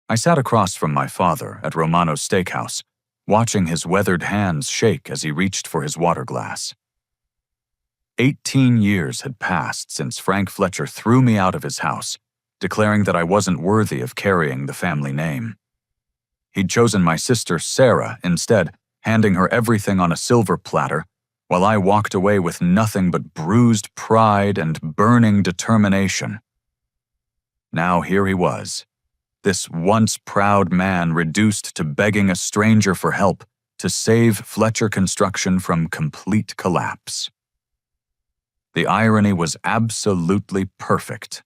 I sat across from my father at Romano's Steakhouse, watching his weathered hands shake as he reached for his water glass. 18 years had passed since Frank Fletcher threw me out of his house, declaring that I wasn't worthy of carrying the family name. He'd chosen my sister Sarah instead, handing her everything on a silver platter, while I walked away with nothing but bruised pride and burning determination. Now here he was, this once proud man reduced to begging a stranger for help to save Fletcher Construction from complete collapse. The irony was absolutely perfect.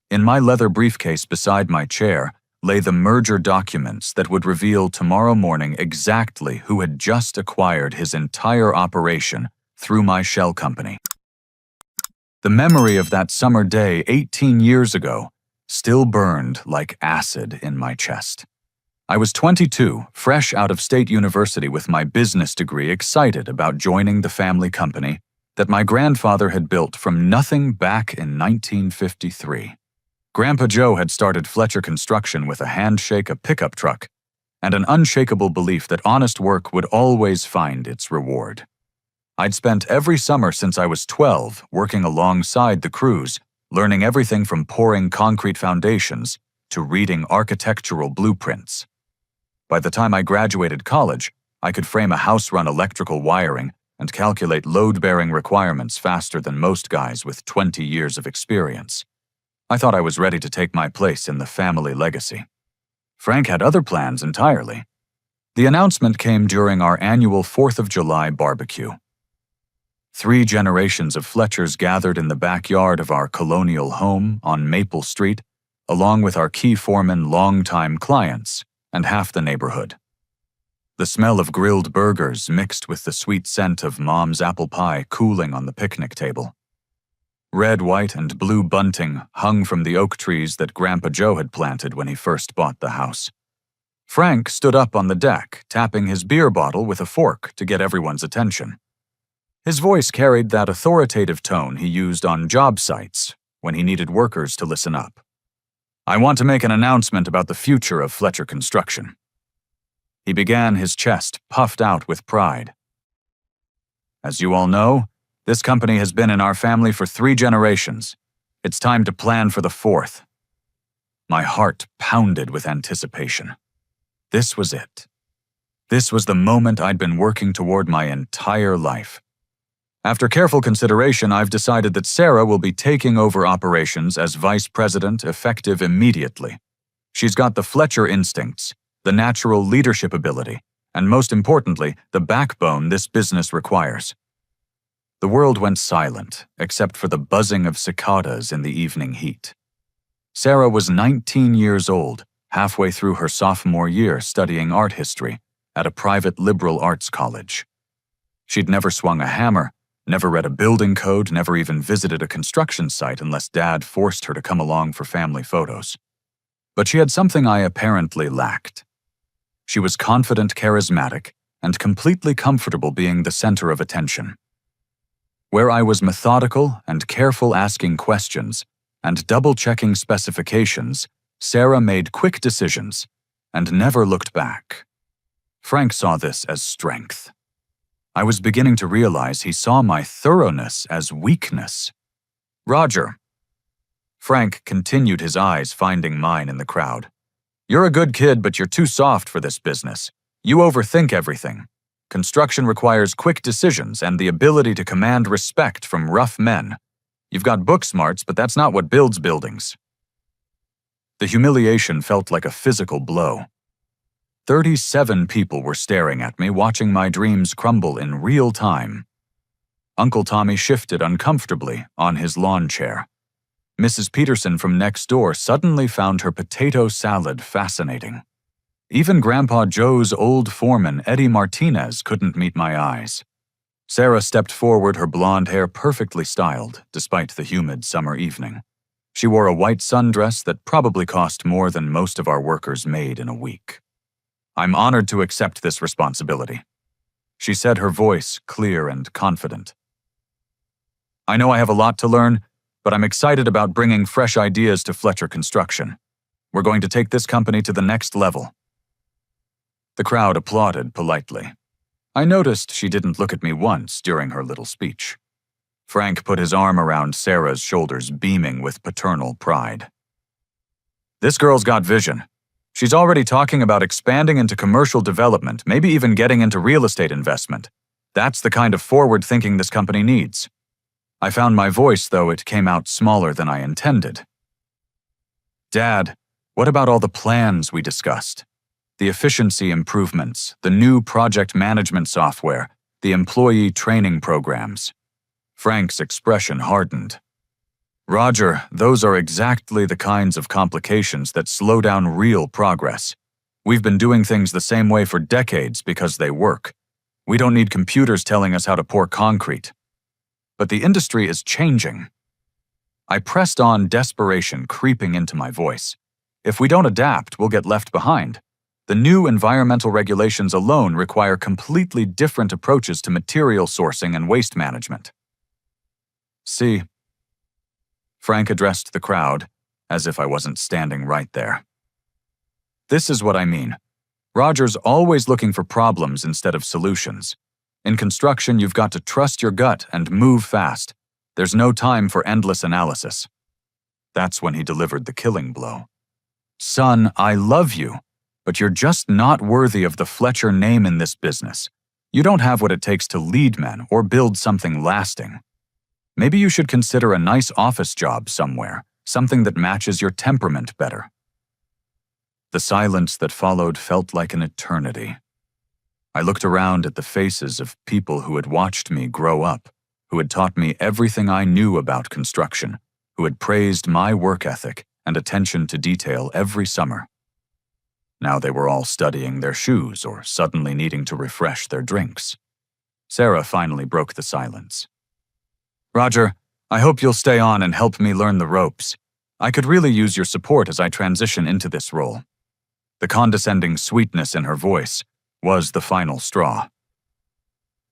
In my leather briefcase beside my chair lay the merger documents that would reveal tomorrow morning exactly who had just acquired his entire operation through my shell company. The memory of that summer day 18 years ago still burned like acid in my chest. I was 22, fresh out of State University with my business degree, excited about joining the family company that my grandfather had built from nothing back in 1953. Grandpa Joe had started Fletcher Construction with a handshake, a pickup truck, and an unshakable belief that honest work would always find its reward. I'd spent every summer since I was 12 working alongside the crews, learning everything from pouring concrete foundations to reading architectural blueprints. By the time I graduated college, I could frame a house-run electrical wiring and calculate load-bearing requirements faster than most guys with 20 years of experience. I thought I was ready to take my place in the family legacy. Frank had other plans entirely. The announcement came during our annual 4th of July barbecue. 3 generations of Fletchers gathered in the backyard of our colonial home on Maple Street, along with our key foreman longtime clients and half the neighborhood. The smell of grilled burgers mixed with the sweet scent of Mom's apple pie cooling on the picnic table. Red, white, and blue bunting hung from the oak trees that Grandpa Joe had planted when he first bought the house. Frank stood up on the deck, tapping his beer bottle with a fork to get everyone's attention. His voice carried that authoritative tone he used on job sites when he needed workers to listen up. "I want to make an announcement about the future of Fletcher Construction." He began, his chest puffed out with pride. "As you all know, this company has been in our family for 3 generations. It's time to plan for the 4th. My heart pounded with anticipation. This was it. This was the moment I'd been working toward my entire life. After careful consideration, I've decided that Sarah will be taking over operations as vice president effective immediately. She's got the Fletcher instincts, the natural leadership ability, and most importantly, the backbone this business requires. The world went silent, except for the buzzing of cicadas in the evening heat. Sarah was 19 years old, halfway through her sophomore year studying art history at a private liberal arts college. She'd never swung a hammer, never read a building code, never even visited a construction site unless Dad forced her to come along for family photos. But she had something I apparently lacked. She was confident, charismatic, and completely comfortable being the center of attention. Where I was methodical and careful asking questions and double-checking specifications, Sarah made quick decisions and never looked back. Frank saw this as strength. I was beginning to realize he saw my thoroughness as weakness. "Roger." Frank continued, his eyes finding mine in the crowd. "You're a good kid, but you're too soft for this business. You overthink everything. Construction requires quick decisions and the ability to command respect from rough men. You've got book smarts, but that's not what builds buildings." The humiliation felt like a physical blow. 37 people were staring at me, watching my dreams crumble in real time. Uncle Tommy shifted uncomfortably on his lawn chair. Mrs. Peterson from next door suddenly found her potato salad fascinating. Even Grandpa Joe's old foreman, Eddie Martinez, couldn't meet my eyes. Sarah stepped forward, her blonde hair perfectly styled, despite the humid summer evening. She wore a white sundress that probably cost more than most of our workers made in a week. "I'm honored to accept this responsibility," she said, her voice clear and confident. "I know I have a lot to learn, but I'm excited about bringing fresh ideas to Fletcher Construction. We're going to take this company to the next level." The crowd applauded politely. I noticed she didn't look at me once during her little speech. Frank put his arm around Sarah's shoulders, beaming with paternal pride. "This girl's got vision. She's already talking about expanding into commercial development, maybe even getting into real estate investment. That's the kind of forward thinking this company needs." I found my voice, though it came out smaller than I intended. "Dad, what about all the plans we discussed? The efficiency improvements, the new project management software, the employee training programs." Frank's expression hardened. "Roger, those are exactly the kinds of complications that slow down real progress. We've been doing things the same way for decades because they work. We don't need computers telling us how to pour concrete. But the industry is changing." I pressed on, desperation creeping into my voice. "If we don't adapt, we'll get left behind. The new environmental regulations alone require completely different approaches to material sourcing and waste management." "See?" Frank addressed the crowd, as if I wasn't standing right there. "This is what I mean. Roger's always looking for problems instead of solutions. In construction, you've got to trust your gut and move fast. There's no time for endless analysis." That's when he delivered the killing blow. "Son, I love you, but you're just not worthy of the Fletcher name in this business. You don't have what it takes to lead men or build something lasting. Maybe you should consider a nice office job somewhere, something that matches your temperament better." The silence that followed felt like an eternity. I looked around at the faces of people who had watched me grow up, who had taught me everything I knew about construction, who had praised my work ethic and attention to detail every summer. Now they were all studying their shoes or suddenly needing to refresh their drinks. Sarah finally broke the silence. "Roger, I hope you'll stay on and help me learn the ropes. I could really use your support as I transition into this role." The condescending sweetness in her voice was the final straw.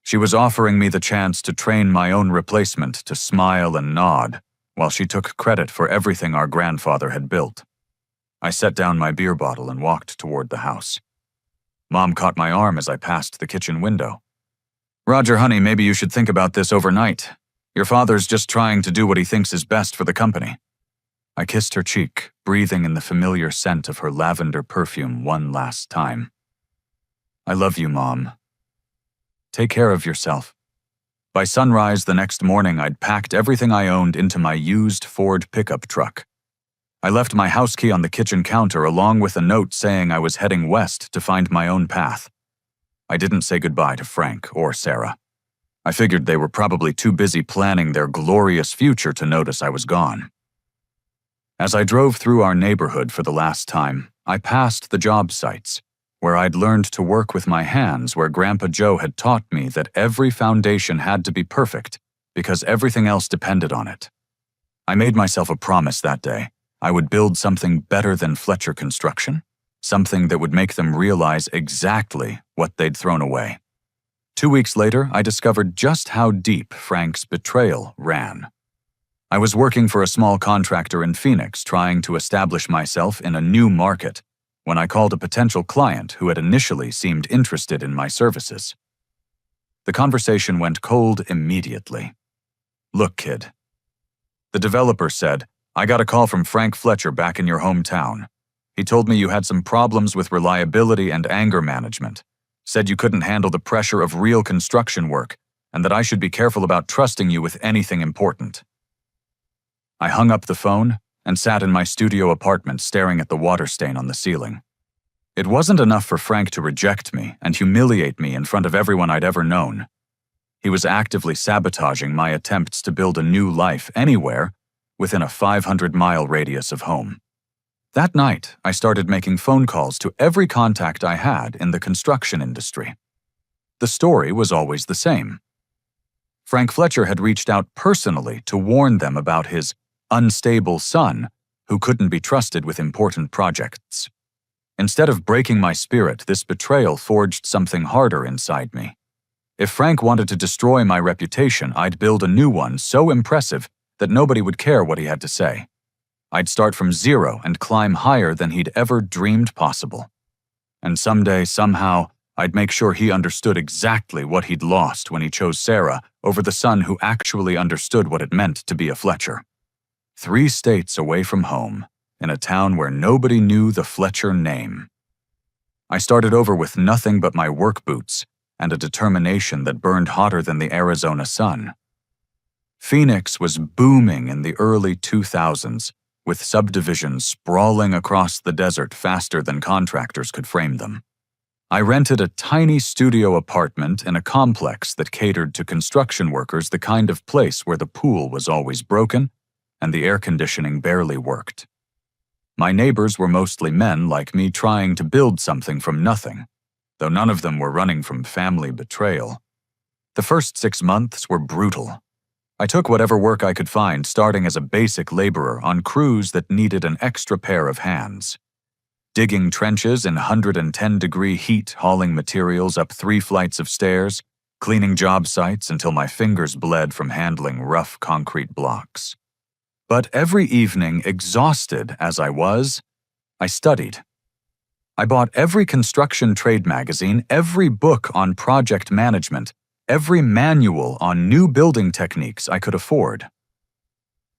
She was offering me the chance to train my own replacement to smile and nod, while she took credit for everything our grandfather had built. I set down my beer bottle and walked toward the house. Mom caught my arm as I passed the kitchen window. "Roger, honey, maybe you should think about this overnight. Your father's just trying to do what he thinks is best for the company." I kissed her cheek, breathing in the familiar scent of her lavender perfume one last time. "I love you, Mom. Take care of yourself." By sunrise the next morning, I'd packed everything I owned into my used Ford pickup truck. I left my house key on the kitchen counter along with a note saying I was heading west to find my own path. I didn't say goodbye to Frank or Sarah. I figured they were probably too busy planning their glorious future to notice I was gone. As I drove through our neighborhood for the last time, I passed the job sites, where I'd learned to work with my hands, where Grandpa Joe had taught me that every foundation had to be perfect because everything else depended on it. I made myself a promise that day. I would build something better than Fletcher Construction, something that would make them realize exactly what they'd thrown away. 2 weeks later, I discovered just how deep Frank's betrayal ran. I was working for a small contractor in Phoenix, trying to establish myself in a new market, when I called a potential client who had initially seemed interested in my services. The conversation went cold immediately. "Look, kid," the developer said, "I got a call from Frank Fletcher back in your hometown. He told me you had some problems with reliability and anger management, said you couldn't handle the pressure of real construction work, and that I should be careful about trusting you with anything important." I hung up the phone and sat in my studio apartment staring at the water stain on the ceiling. It wasn't enough for Frank to reject me and humiliate me in front of everyone I'd ever known. He was actively sabotaging my attempts to build a new life anywhere within a 500-mile radius of home. That night, I started making phone calls to every contact I had in the construction industry. The story was always the same. Frank Fletcher had reached out personally to warn them about his unstable son, who couldn't be trusted with important projects. Instead of breaking my spirit, this betrayal forged something harder inside me. If Frank wanted to destroy my reputation, I'd build a new one so impressive that nobody would care what he had to say. I'd start from zero and climb higher than he'd ever dreamed possible. And someday, somehow, I'd make sure he understood exactly what he'd lost when he chose Sarah over the son who actually understood what it meant to be a Fletcher. 3 states away from home, in a town where nobody knew the Fletcher name. I started over with nothing but my work boots and a determination that burned hotter than the Arizona sun. Phoenix was booming in the early 2000s, with subdivisions sprawling across the desert faster than contractors could frame them. I rented a tiny studio apartment in a complex that catered to construction workers, the kind of place where the pool was always broken and the air conditioning barely worked. My neighbors were mostly men like me trying to build something from nothing, though none of them were running from family betrayal. The first 6 months were brutal. I took whatever work I could find, starting as a basic laborer on crews that needed an extra pair of hands. Digging trenches in 110-degree heat, hauling materials up 3 flights of stairs, cleaning job sites until my fingers bled from handling rough concrete blocks. But every evening, exhausted as I was, I studied. I bought every construction trade magazine, every book on project management, every manual on new building techniques I could afford.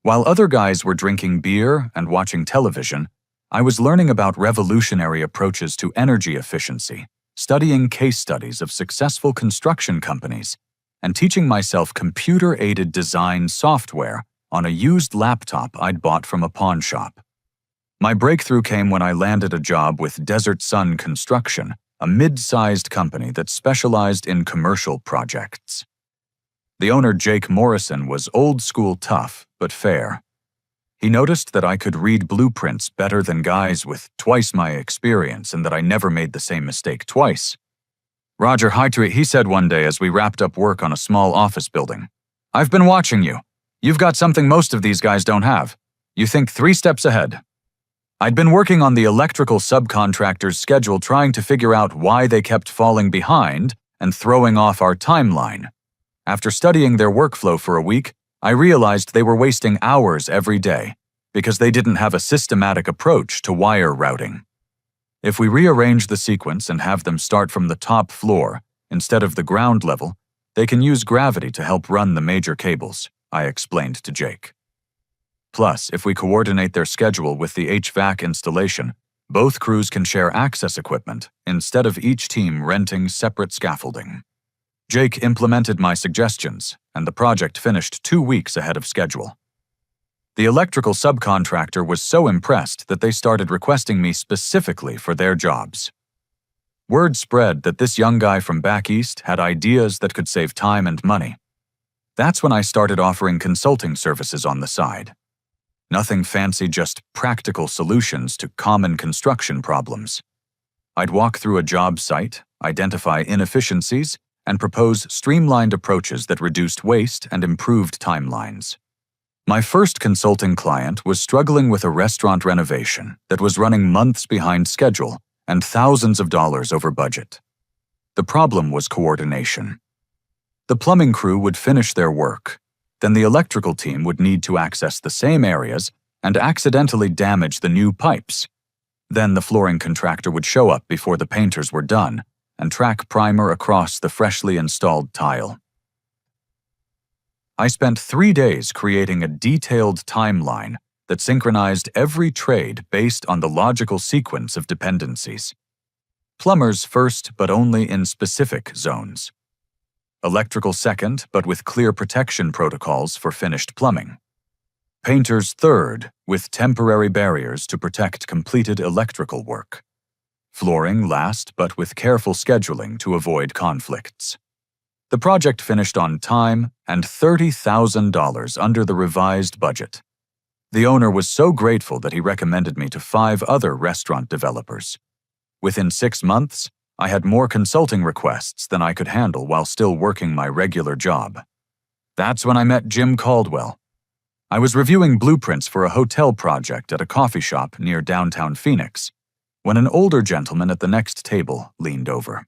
While other guys were drinking beer and watching television, I was learning about revolutionary approaches to energy efficiency, studying case studies of successful construction companies, and teaching myself computer-aided design software on a used laptop I'd bought from a pawn shop. My breakthrough came when I landed a job with Desert Sun Construction, a mid-sized company that specialized in commercial projects. The owner, Jake Morrison, was old-school tough but fair. He noticed that I could read blueprints better than guys with twice my experience and that I never made the same mistake twice. Roger Hytry, he said one day as we wrapped up work on a small office building, "I've been watching you. You've got something most of these guys don't have. You think 3 steps ahead." I'd been working on the electrical subcontractor's schedule, trying to figure out why they kept falling behind and throwing off our timeline. After studying their workflow for a week, I realized they were wasting hours every day because they didn't have a systematic approach to wire routing. If we rearrange the sequence and have them start from the top floor instead of the ground level, they can use gravity to help run the major cables, I explained to Jake. Plus, if we coordinate their schedule with the HVAC installation, both crews can share access equipment instead of each team renting separate scaffolding. Jake implemented my suggestions, and the project finished 2 weeks ahead of schedule. The electrical subcontractor was so impressed that they started requesting me specifically for their jobs. Word spread that this young guy from back east had ideas that could save time and money. That's when I started offering consulting services on the side. Nothing fancy, just practical solutions to common construction problems. I'd walk through a job site, identify inefficiencies, and propose streamlined approaches that reduced waste and improved timelines. My first consulting client was struggling with a restaurant renovation that was running months behind schedule and thousands of dollars over budget. The problem was coordination. The plumbing crew would finish their work, then the electrical team would need to access the same areas and accidentally damage the new pipes. Then the flooring contractor would show up before the painters were done and track primer across the freshly installed tile. I spent 3 days creating a detailed timeline that synchronized every trade based on the logical sequence of dependencies. Plumbers first, but only in specific zones. Electrical second, but with clear protection protocols for finished plumbing. Painters third, with temporary barriers to protect completed electrical work. Flooring last, but with careful scheduling to avoid conflicts. The project finished on time and $30,000 under the revised budget. The owner was so grateful that he recommended me to 5 other restaurant developers. Within 6 months, I had more consulting requests than I could handle while still working my regular job. That's when I met Jim Caldwell. I was reviewing blueprints for a hotel project at a coffee shop near downtown Phoenix, when an older gentleman at the next table leaned over.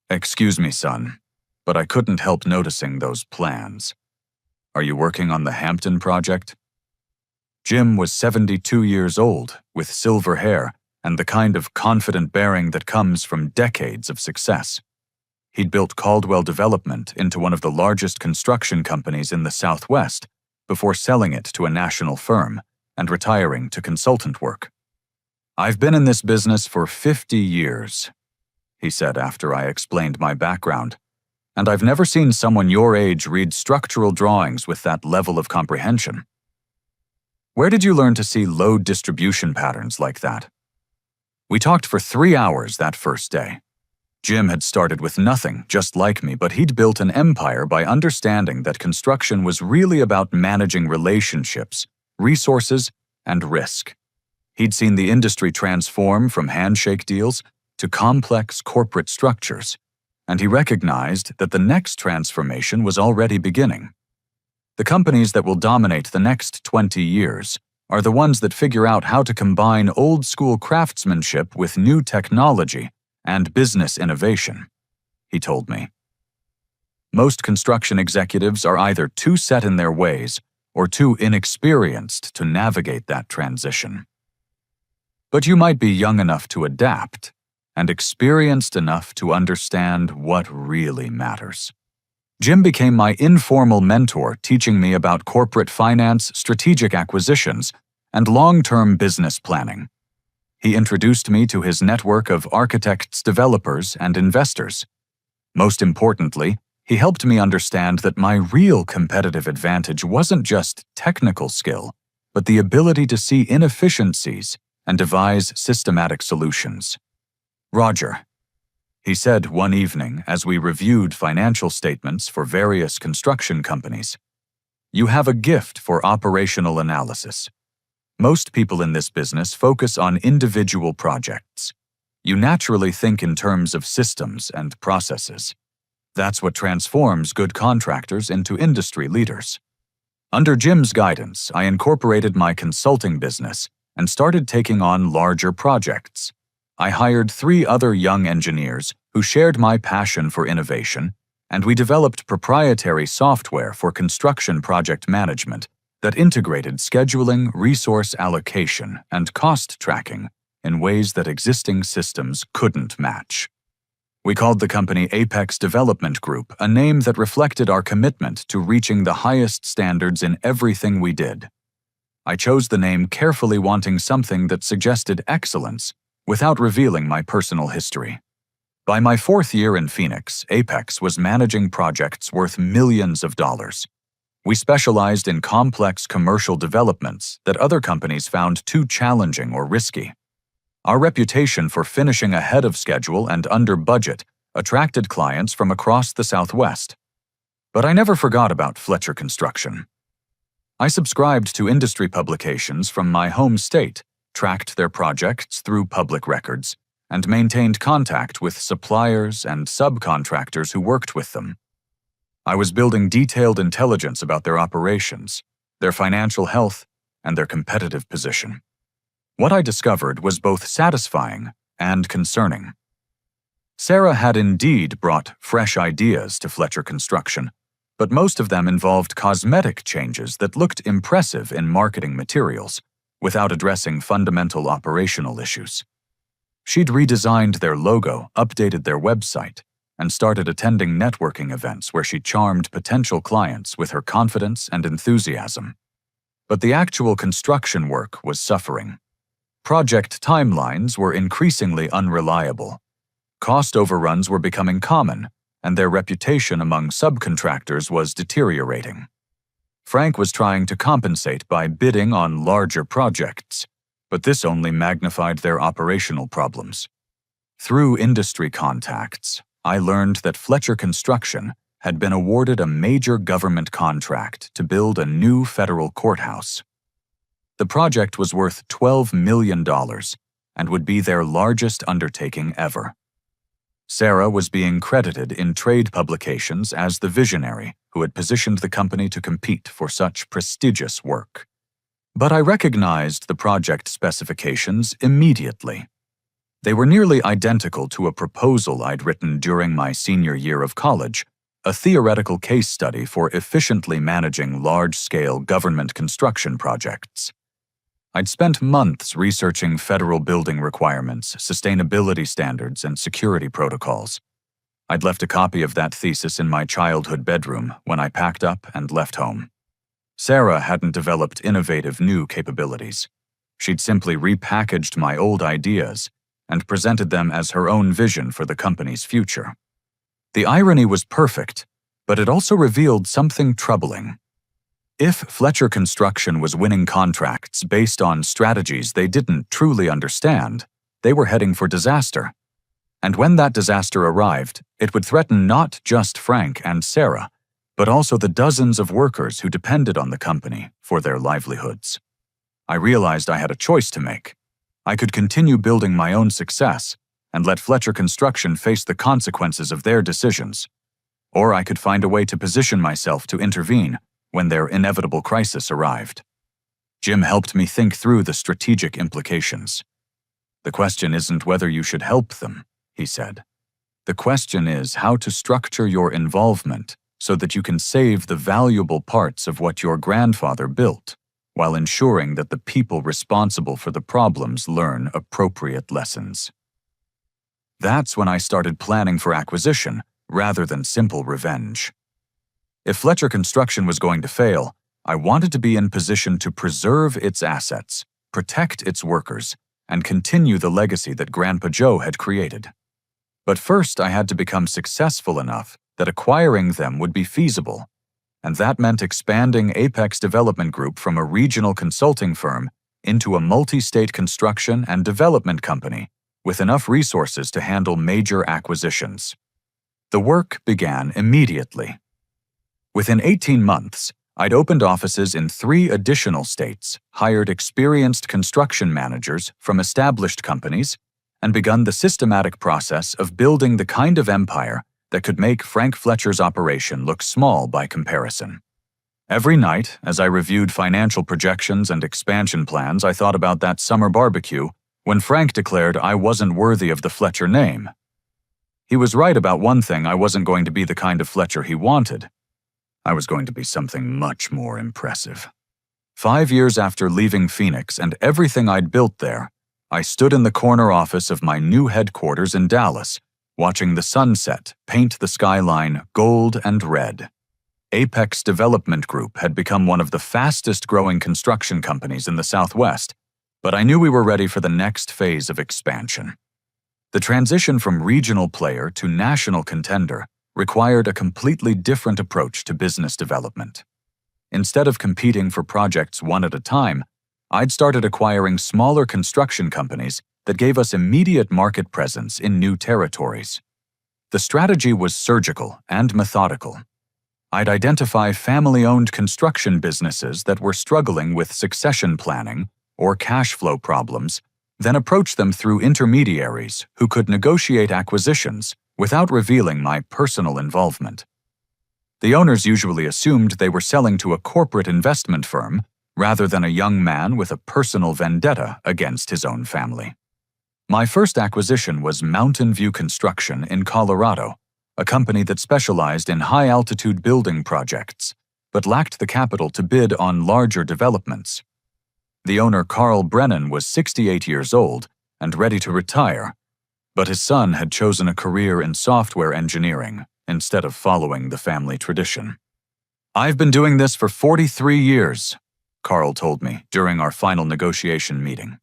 "Excuse me, son, but I couldn't help noticing those plans. Are you working on the Hampton project?" Jim was 72 years old, with silver hair and the kind of confident bearing that comes from decades of success. He'd built Caldwell Development into one of the largest construction companies in the Southwest before selling it to a national firm and retiring to consultant work. "I've been in this business for 50 years, he said after I explained my background, "and I've never seen someone your age read structural drawings with that level of comprehension. Where did you learn to see load distribution patterns like that?" We talked for 3 hours that first day. Jim had started with nothing, just like me, but he'd built an empire by understanding that construction was really about managing relationships, resources, and risk. He'd seen the industry transform from handshake deals to complex corporate structures, and he recognized that the next transformation was already beginning. The companies that will dominate the next 20 years are the ones that figure out how to combine old-school craftsmanship with new technology and business innovation, he told me. Most construction executives are either too set in their ways or too inexperienced to navigate that transition. But you might be young enough to adapt and experienced enough to understand what really matters. Jim became my informal mentor, teaching me about corporate finance, strategic acquisitions, and long-term business planning. He introduced me to his network of architects, developers, and investors. Most importantly, he helped me understand that my real competitive advantage wasn't just technical skill, but the ability to see inefficiencies and devise systematic solutions. "Roger," he said one evening as we reviewed financial statements for various construction companies, "you have a gift for operational analysis. Most people in this business focus on individual projects. You naturally think in terms of systems and processes. That's what transforms good contractors into industry leaders." Under Jim's guidance, I incorporated my consulting business and started taking on larger projects. I hired 3 other young engineers who shared my passion for innovation, and we developed proprietary software for construction project management that integrated scheduling, resource allocation, and cost tracking in ways that existing systems couldn't match. We called the company Apex Development Group, a name that reflected our commitment to reaching the highest standards in everything we did. I chose the name carefully, wanting something that suggested excellence without revealing my personal history. By my 4th year in Phoenix, Apex was managing projects worth millions of dollars. We specialized in complex commercial developments that other companies found too challenging or risky. Our reputation for finishing ahead of schedule and under budget attracted clients from across the Southwest. But I never forgot about Fletcher Construction. I subscribed to industry publications from my home state, tracked their projects through public records, and maintained contact with suppliers and subcontractors who worked with them. I was building detailed intelligence about their operations, their financial health, and their competitive position. What I discovered was both satisfying and concerning. Sarah had indeed brought fresh ideas to Fletcher Construction, but most of them involved cosmetic changes that looked impressive in marketing materials, without addressing fundamental operational issues. She'd redesigned their logo, updated their website, and started attending networking events where she charmed potential clients with her confidence and enthusiasm. But the actual construction work was suffering. Project timelines were increasingly unreliable. Cost overruns were becoming common, and their reputation among subcontractors was deteriorating. Frank was trying to compensate by bidding on larger projects, but this only magnified their operational problems. Through industry contacts, I learned that Fletcher Construction had been awarded a major government contract to build a new federal courthouse. The project was worth $12 million and would be their largest undertaking ever. Sarah was being credited in trade publications as the visionary who had positioned the company to compete for such prestigious work. But I recognized the project specifications immediately. They were nearly identical to a proposal I'd written during my senior year of college, a theoretical case study for efficiently managing large-scale government construction projects. I'd spent months researching federal building requirements, sustainability standards, and security protocols. I'd left a copy of that thesis in my childhood bedroom when I packed up and left home. Sarah hadn't developed innovative new capabilities. She'd simply repackaged my old ideas and presented them as her own vision for the company's future. The irony was perfect, but it also revealed something troubling. If Fletcher Construction was winning contracts based on strategies they didn't truly understand, they were heading for disaster. And when that disaster arrived, it would threaten not just Frank and Sarah, but also the dozens of workers who depended on the company for their livelihoods. I realized I had a choice to make. I could continue building my own success and let Fletcher Construction face the consequences of their decisions, or I could find a way to position myself to intervene when their inevitable crisis arrived. Jim helped me think through the strategic implications. "The question isn't whether you should help them," he said. "The question is how to structure your involvement so that you can save the valuable parts of what your grandfather built, while ensuring that the people responsible for the problems learn appropriate lessons." That's when I started planning for acquisition rather than simple revenge. If Fletcher Construction was going to fail, I wanted to be in position to preserve its assets, protect its workers, and continue the legacy that Grandpa Joe had created. But first, I had to become successful enough that acquiring them would be feasible, and that meant expanding Apex Development Group from a regional consulting firm into a multi-state construction and development company with enough resources to handle major acquisitions. The work began immediately. Within 18 months, I'd opened offices in 3 additional states, hired experienced construction managers from established companies, and begun the systematic process of building the kind of empire that could make Frank Fletcher's operation look small by comparison. Every night, as I reviewed financial projections and expansion plans, I thought about that summer barbecue when Frank declared I wasn't worthy of the Fletcher name. He was right about one thing: I wasn't going to be the kind of Fletcher he wanted. I was going to be something much more impressive. 5 years after leaving Phoenix and everything I'd built there, I stood in the corner office of my new headquarters in Dallas, watching the sunset paint the skyline gold and red. Apex Development Group had become one of the fastest-growing construction companies in the Southwest, but I knew we were ready for the next phase of expansion. The transition from regional player to national contender required a completely different approach to business development. Instead of competing for projects one at a time, I'd started acquiring smaller construction companies that gave us immediate market presence in new territories. The strategy was surgical and methodical. I'd identify family-owned construction businesses that were struggling with succession planning or cash flow problems, then approach them through intermediaries who could negotiate acquisitions without revealing my personal involvement. The owners usually assumed they were selling to a corporate investment firm rather than a young man with a personal vendetta against his own family. My first acquisition was Mountain View Construction in Colorado, a company that specialized in high-altitude building projects, but lacked the capital to bid on larger developments. The owner, Carl Brennan, was 68 years old and ready to retire, but his son had chosen a career in software engineering instead of following the family tradition. "I've been doing this for 43 years, Carl told me during our final negotiation meeting.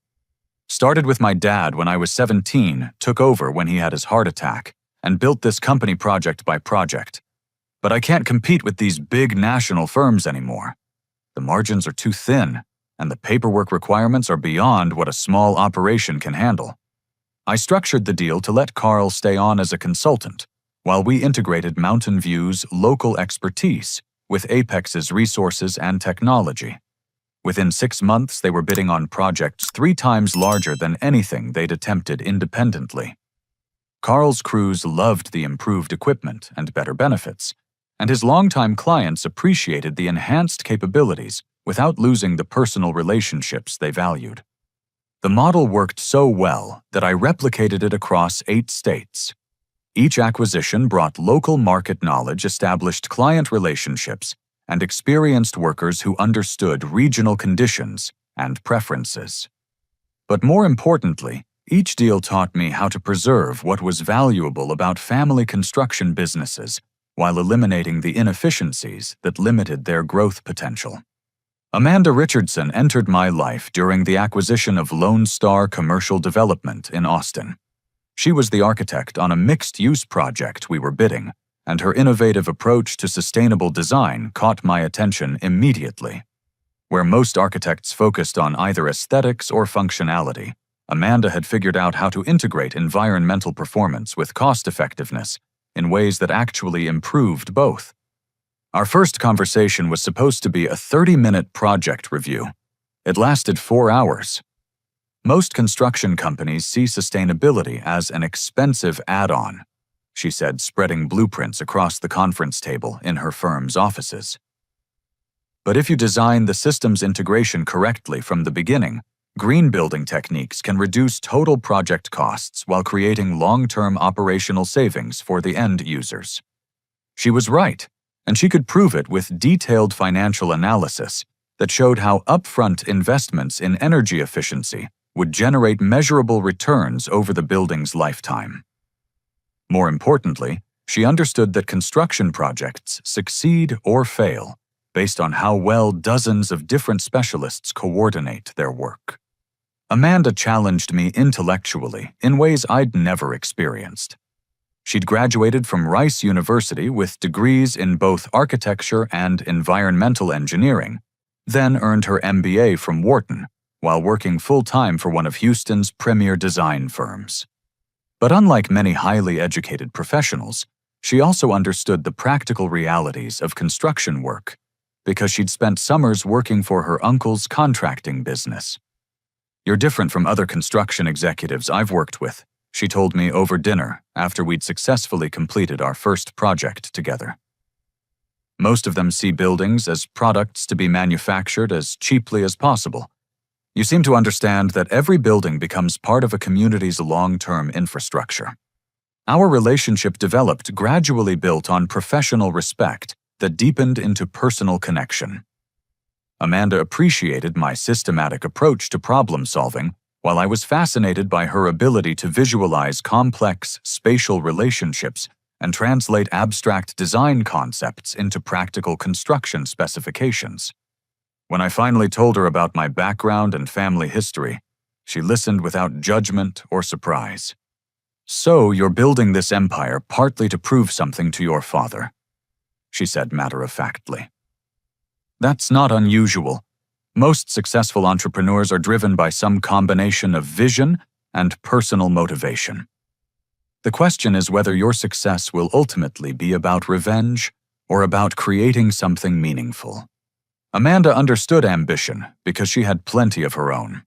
"Started with my dad when I was 17, took over when he had his heart attack, and built this company project by project. But I can't compete with these big national firms anymore. The margins are too thin, and the paperwork requirements are beyond what a small operation can handle." I structured the deal to let Carl stay on as a consultant, while we integrated Mountain View's local expertise with Apex's resources and technology. Within 6 months, they were bidding on projects 3 times larger than anything they'd attempted independently. Carl's crews loved the improved equipment and better benefits, and his longtime clients appreciated the enhanced capabilities without losing the personal relationships they valued. The model worked so well that I replicated it across 8 states. Each acquisition brought local market knowledge, established client relationships, and experienced workers who understood regional conditions and preferences. But more importantly, each deal taught me how to preserve what was valuable about family construction businesses while eliminating the inefficiencies that limited their growth potential. Amanda Richardson entered my life during the acquisition of Lone Star Commercial Development in Austin. She was the architect on a mixed-use project we were bidding, and her innovative approach to sustainable design caught my attention immediately. Where most architects focused on either aesthetics or functionality, Amanda had figured out how to integrate environmental performance with cost-effectiveness in ways that actually improved both. Our first conversation was supposed to be a 30-minute project review. It lasted 4 hours. Most construction companies see sustainability as an expensive add-on, she said, spreading blueprints across the conference table in her firm's offices. But if you design the systems integration correctly from the beginning, green building techniques can reduce total project costs while creating long-term operational savings for the end users. She was right, and she could prove it with detailed financial analysis that showed how upfront investments in energy efficiency would generate measurable returns over the building's lifetime. More importantly, she understood that construction projects succeed or fail based on how well dozens of different specialists coordinate their work. Amanda challenged me intellectually in ways I'd never experienced. She'd graduated from Rice University with degrees in both architecture and environmental engineering, then earned her MBA from Wharton while working full-time for one of Houston's premier design firms. But unlike many highly educated professionals, she also understood the practical realities of construction work because she'd spent summers working for her uncle's contracting business. "You're different from other construction executives I've worked with," she told me over dinner after we'd successfully completed our first project together. "Most of them see buildings as products to be manufactured as cheaply as possible. You seem to understand that every building becomes part of a community's long-term infrastructure." Our relationship developed gradually built on professional respect that deepened into personal connection. Amanda appreciated my systematic approach to problem-solving, while I was fascinated by her ability to visualize complex spatial relationships and translate abstract design concepts into practical construction specifications. When I finally told her about my background and family history, she listened without judgment or surprise. "So you're building this empire partly to prove something to your father," she said matter-of-factly. "That's not unusual. Most successful entrepreneurs are driven by some combination of vision and personal motivation. The question is whether your success will ultimately be about revenge or about creating something meaningful." Amanda understood ambition because she had plenty of her own.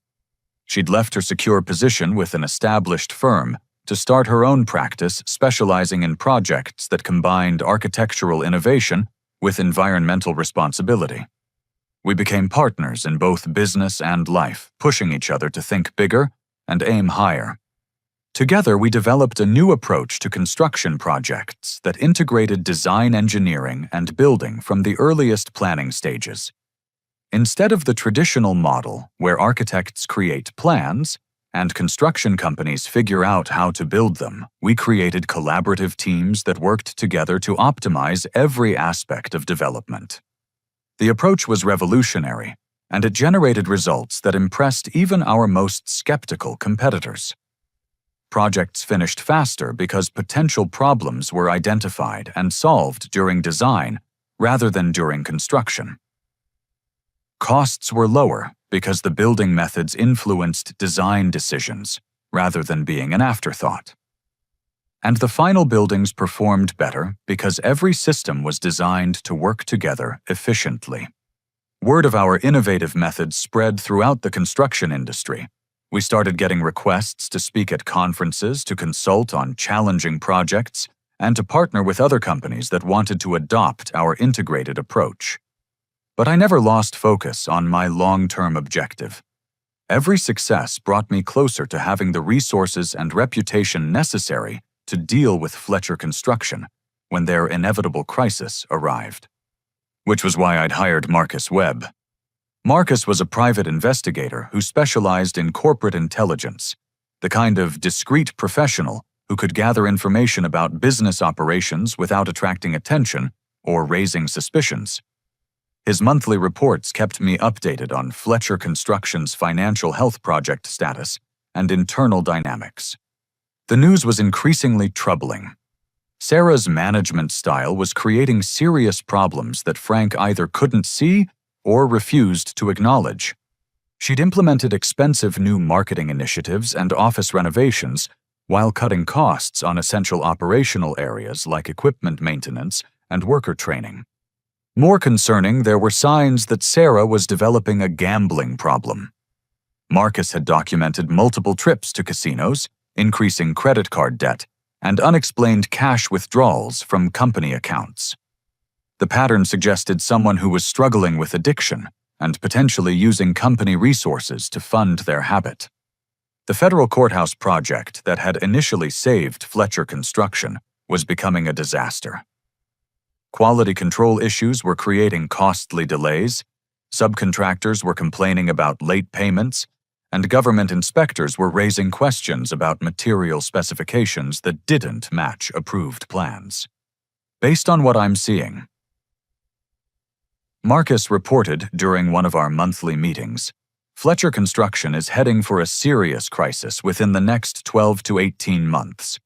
She'd left her secure position with an established firm to start her own practice specializing in projects that combined architectural innovation with environmental responsibility. We became partners in both business and life, pushing each other to think bigger and aim higher. Together, we developed a new approach to construction projects that integrated design engineering and building from the earliest planning stages. Instead of the traditional model where architects create plans and construction companies figure out how to build them, we created collaborative teams that worked together to optimize every aspect of development. The approach was revolutionary, and it generated results that impressed even our most skeptical competitors. Projects finished faster because potential problems were identified and solved during design rather than during construction. Costs were lower because the building methods influenced design decisions rather than being an afterthought. And the final buildings performed better because every system was designed to work together efficiently. Word of our innovative methods spread throughout the construction industry. We started getting requests to speak at conferences, to consult on challenging projects, and to partner with other companies that wanted to adopt our integrated approach. But I never lost focus on my long-term objective. Every success brought me closer to having the resources and reputation necessary to deal with Fletcher Construction when their inevitable crisis arrived. Which was why I'd hired Marcus Webb. Marcus was a private investigator who specialized in corporate intelligence, the kind of discreet professional who could gather information about business operations without attracting attention or raising suspicions. His monthly reports kept me updated on Fletcher Construction's financial health project status and internal dynamics. The news was increasingly troubling. Sarah's management style was creating serious problems that Frank either couldn't see or refused to acknowledge. She'd implemented expensive new marketing initiatives and office renovations while cutting costs on essential operational areas like equipment maintenance and worker training. More concerning, there were signs that Sarah was developing a gambling problem. Marcus had documented multiple trips to casinos, increasing credit card debt, and unexplained cash withdrawals from company accounts. The pattern suggested someone who was struggling with addiction and potentially using company resources to fund their habit. The federal courthouse project that had initially saved Fletcher Construction was becoming a disaster. Quality control issues were creating costly delays, subcontractors were complaining about late payments, and government inspectors were raising questions about material specifications that didn't match approved plans. Based on what I'm seeing, Marcus reported during one of our monthly meetings, Fletcher Construction is heading for a serious crisis within the next 12 to 18 months.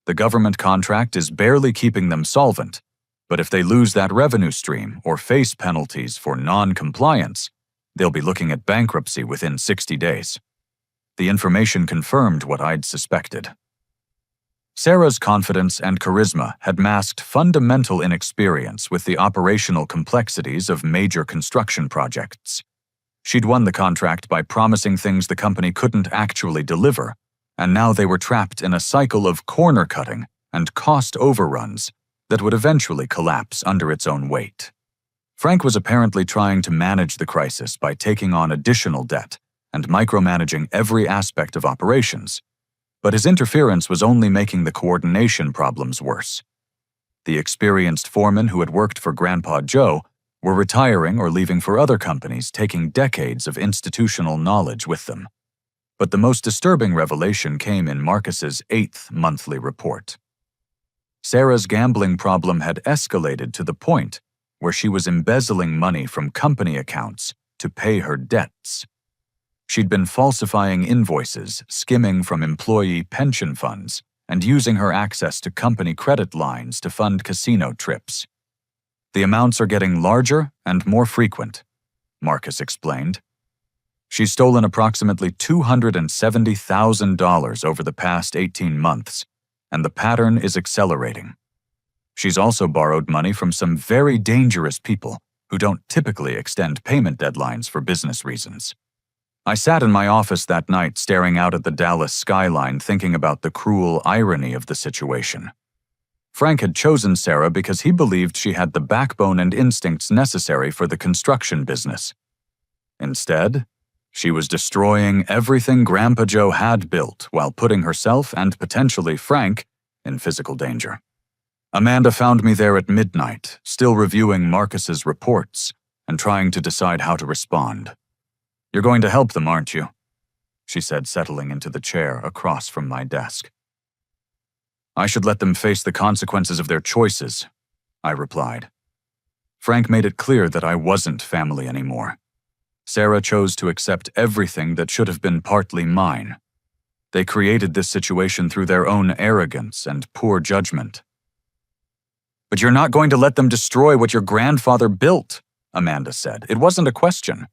The government contract is barely keeping them solvent, but if they lose that revenue stream or face penalties for non-compliance, they'll be looking at bankruptcy within 60 days. The information confirmed what I'd suspected. Sarah's confidence and charisma had masked fundamental inexperience with the operational complexities of major construction projects. She'd won the contract by promising things the company couldn't actually deliver, and now they were trapped in a cycle of corner-cutting and cost overruns that would eventually collapse under its own weight. Frank was apparently trying to manage the crisis by taking on additional debt and micromanaging every aspect of operations, but his interference was only making the coordination problems worse. The experienced foremen who had worked for Grandpa Joe were retiring or leaving for other companies, taking decades of institutional knowledge with them. But the most disturbing revelation came in Marcus's 8th monthly report. Sarah's gambling problem had escalated to the point where she was embezzling money from company accounts to pay her debts. She'd been falsifying invoices, skimming from employee pension funds, and using her access to company credit lines to fund casino trips. The amounts are getting larger and more frequent, Marcus explained. She's stolen approximately $270,000 over the past 18 months, and the pattern is accelerating. She's also borrowed money from some very dangerous people who don't typically extend payment deadlines for business reasons. I sat in my office that night staring out at the Dallas skyline, thinking about the cruel irony of the situation. Frank had chosen Sarah because he believed she had the backbone and instincts necessary for the construction business. Instead, she was destroying everything Grandpa Joe had built while putting herself and potentially Frank in physical danger. Amanda found me there at midnight, still reviewing Marcus's reports and trying to decide how to respond. "You're going to help them, aren't you?" she said, settling into the chair across from my desk. "I should let them face the consequences of their choices," I replied. Frank made it clear that I wasn't family anymore. Sarah chose to accept everything that should have been partly mine. They created this situation through their own arrogance and poor judgment. "But you're not going to let them destroy what your grandfather built," Amanda said. "It wasn't a question."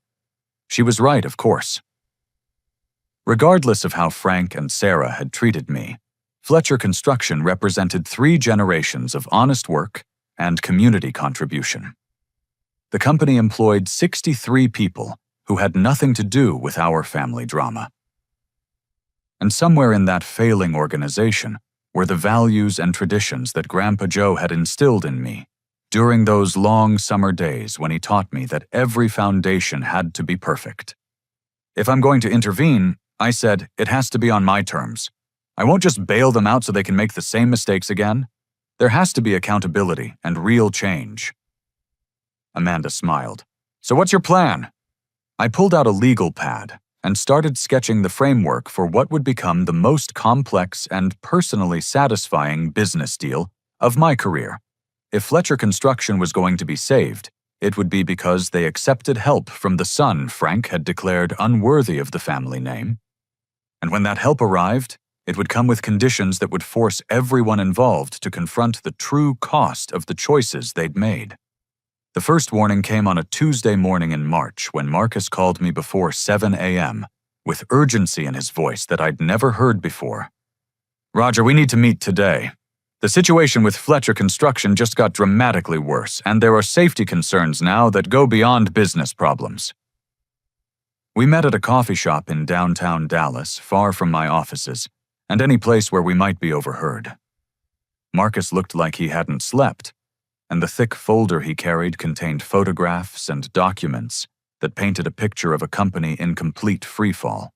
She was right, of course. Regardless of how Frank and Sarah had treated me, Fletcher Construction represented 3 generations of honest work and community contribution. The company employed 63 people who had nothing to do with our family drama. And somewhere in that failing organization were the values and traditions that Grandpa Joe had instilled in me during those long summer days when he taught me that every foundation had to be perfect. If I'm going to intervene, I said, it has to be on my terms. I won't just bail them out so they can make the same mistakes again. There has to be accountability and real change. Amanda smiled. "So what's your plan?" I pulled out a legal pad and started sketching the framework for what would become the most complex and personally satisfying business deal of my career. If Fletcher Construction was going to be saved, it would be because they accepted help from the son Frank had declared unworthy of the family name. And when that help arrived, it would come with conditions that would force everyone involved to confront the true cost of the choices they'd made. The first warning came on a Tuesday morning in March when Marcus called me before 7 a.m. with urgency in his voice that I'd never heard before. "Roger, we need to meet today. The situation with Fletcher Construction just got dramatically worse, and there are safety concerns now that go beyond business problems." We met at a coffee shop in downtown Dallas, far from my offices, and any place where we might be overheard. Marcus looked like he hadn't slept, and the thick folder he carried contained photographs and documents that painted a picture of a company in complete freefall.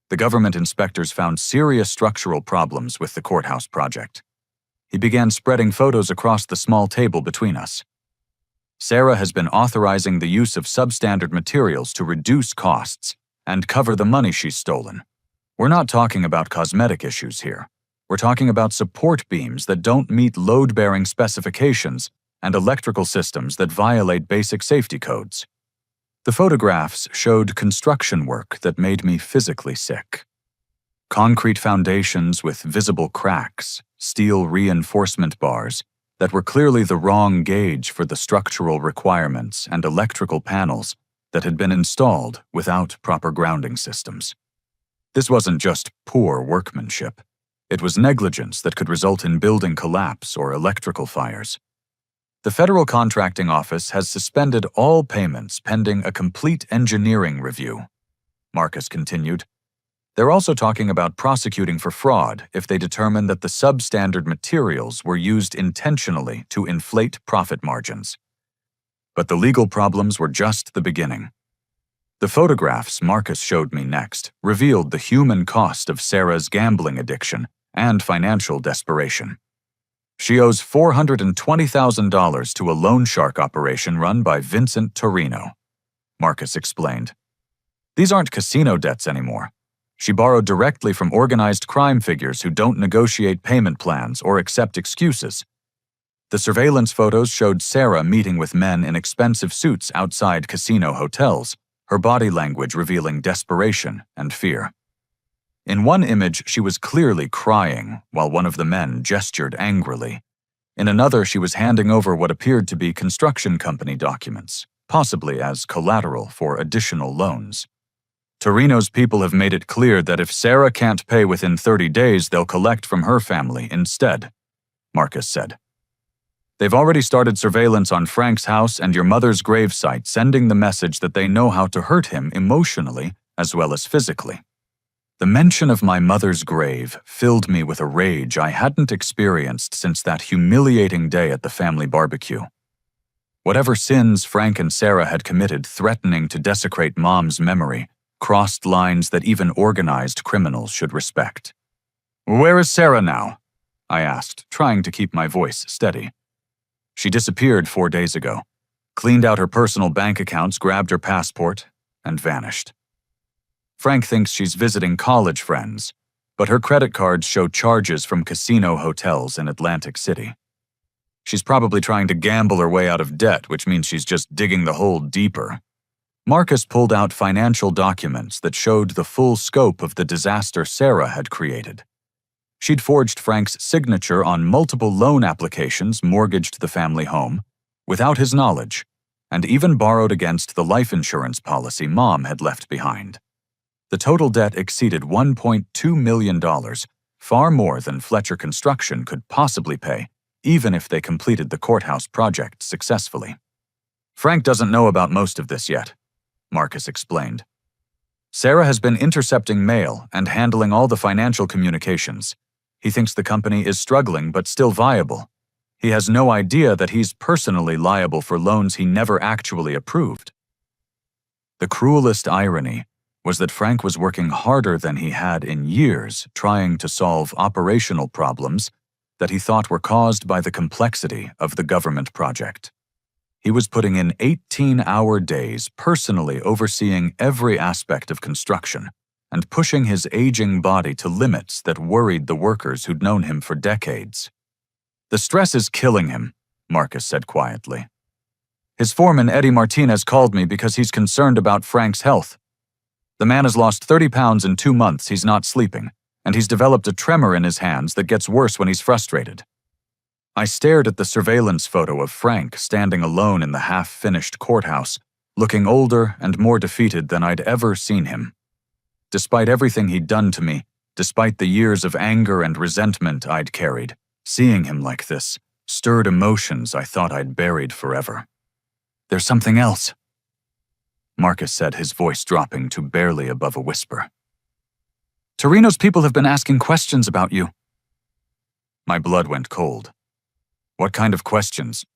The government inspectors found serious structural problems with the courthouse project. He began spreading photos across the small table between us. "Sarah has been authorizing the use of substandard materials to reduce costs and cover the money she's stolen. We're not talking about cosmetic issues here. We're talking about support beams that don't meet load-bearing specifications and electrical systems that violate basic safety codes." The photographs showed construction work that made me physically sick. Concrete foundations with visible cracks, steel reinforcement bars that were clearly the wrong gauge for the structural requirements, and electrical panels that had been installed without proper grounding systems. This wasn't just poor workmanship. It was negligence that could result in building collapse or electrical fires. The Federal Contracting Office has suspended all payments pending a complete engineering review, Marcus continued. They're also talking about prosecuting for fraud if they determine that the substandard materials were used intentionally to inflate profit margins. But the legal problems were just the beginning. The photographs Marcus showed me next revealed the human cost of Sarah's gambling addiction and financial desperation. She owes $420,000 to a loan shark operation run by Vincent Torino, Marcus explained. These aren't casino debts anymore. She borrowed directly from organized crime figures who don't negotiate payment plans or accept excuses. The surveillance photos showed Sarah meeting with men in expensive suits outside casino hotels, her body language revealing desperation and fear. In one image, she was clearly crying while one of the men gestured angrily. In another, she was handing over what appeared to be construction company documents, possibly as collateral for additional loans. Torino's people have made it clear that if Sarah can't pay within 30 days, they'll collect from her family instead, Marcus said. They've already started surveillance on Frank's house and your mother's gravesite, sending the message that they know how to hurt him emotionally as well as physically. The mention of my mother's grave filled me with a rage I hadn't experienced since that humiliating day at the family barbecue. Whatever sins Frank and Sarah had committed threatening to desecrate Mom's memory crossed lines that even organized criminals should respect. "Where is Sarah now?" I asked, trying to keep my voice steady. She disappeared 4 days ago, cleaned out her personal bank accounts, grabbed her passport, and vanished. Frank thinks she's visiting college friends, but her credit cards show charges from casino hotels in Atlantic City. She's probably trying to gamble her way out of debt, which means she's just digging the hole deeper. Marcus pulled out financial documents that showed the full scope of the disaster Sarah had created. She'd forged Frank's signature on multiple loan applications, mortgaged the family home, without his knowledge, and even borrowed against the life insurance policy Mom had left behind. The total debt exceeded $1.2 million, far more than Fletcher Construction could possibly pay, even if they completed the courthouse project successfully. Frank doesn't know about most of this yet, Marcus explained. Sarah has been intercepting mail and handling all the financial communications. He thinks the company is struggling but still viable. He has no idea that he's personally liable for loans he never actually approved. The cruelest irony was that Frank was working harder than he had in years trying to solve operational problems that he thought were caused by the complexity of the government project. He was putting in 18-hour days personally overseeing every aspect of construction and pushing his aging body to limits that worried the workers who'd known him for decades. "The stress is killing him," Marcus said quietly. "His foreman, Eddie Martinez, called me because he's concerned about Frank's health. The man has lost 30 pounds in 2 months, he's not sleeping, and he's developed a tremor in his hands that gets worse when he's frustrated." I stared at the surveillance photo of Frank standing alone in the half-finished courthouse, looking older and more defeated than I'd ever seen him. Despite everything he'd done to me, despite the years of anger and resentment I'd carried, seeing him like this stirred emotions I thought I'd buried forever. "There's something else," Marcus said, his voice dropping to barely above a whisper. "Torino's people have been asking questions about you." My blood went cold. What kind of questions?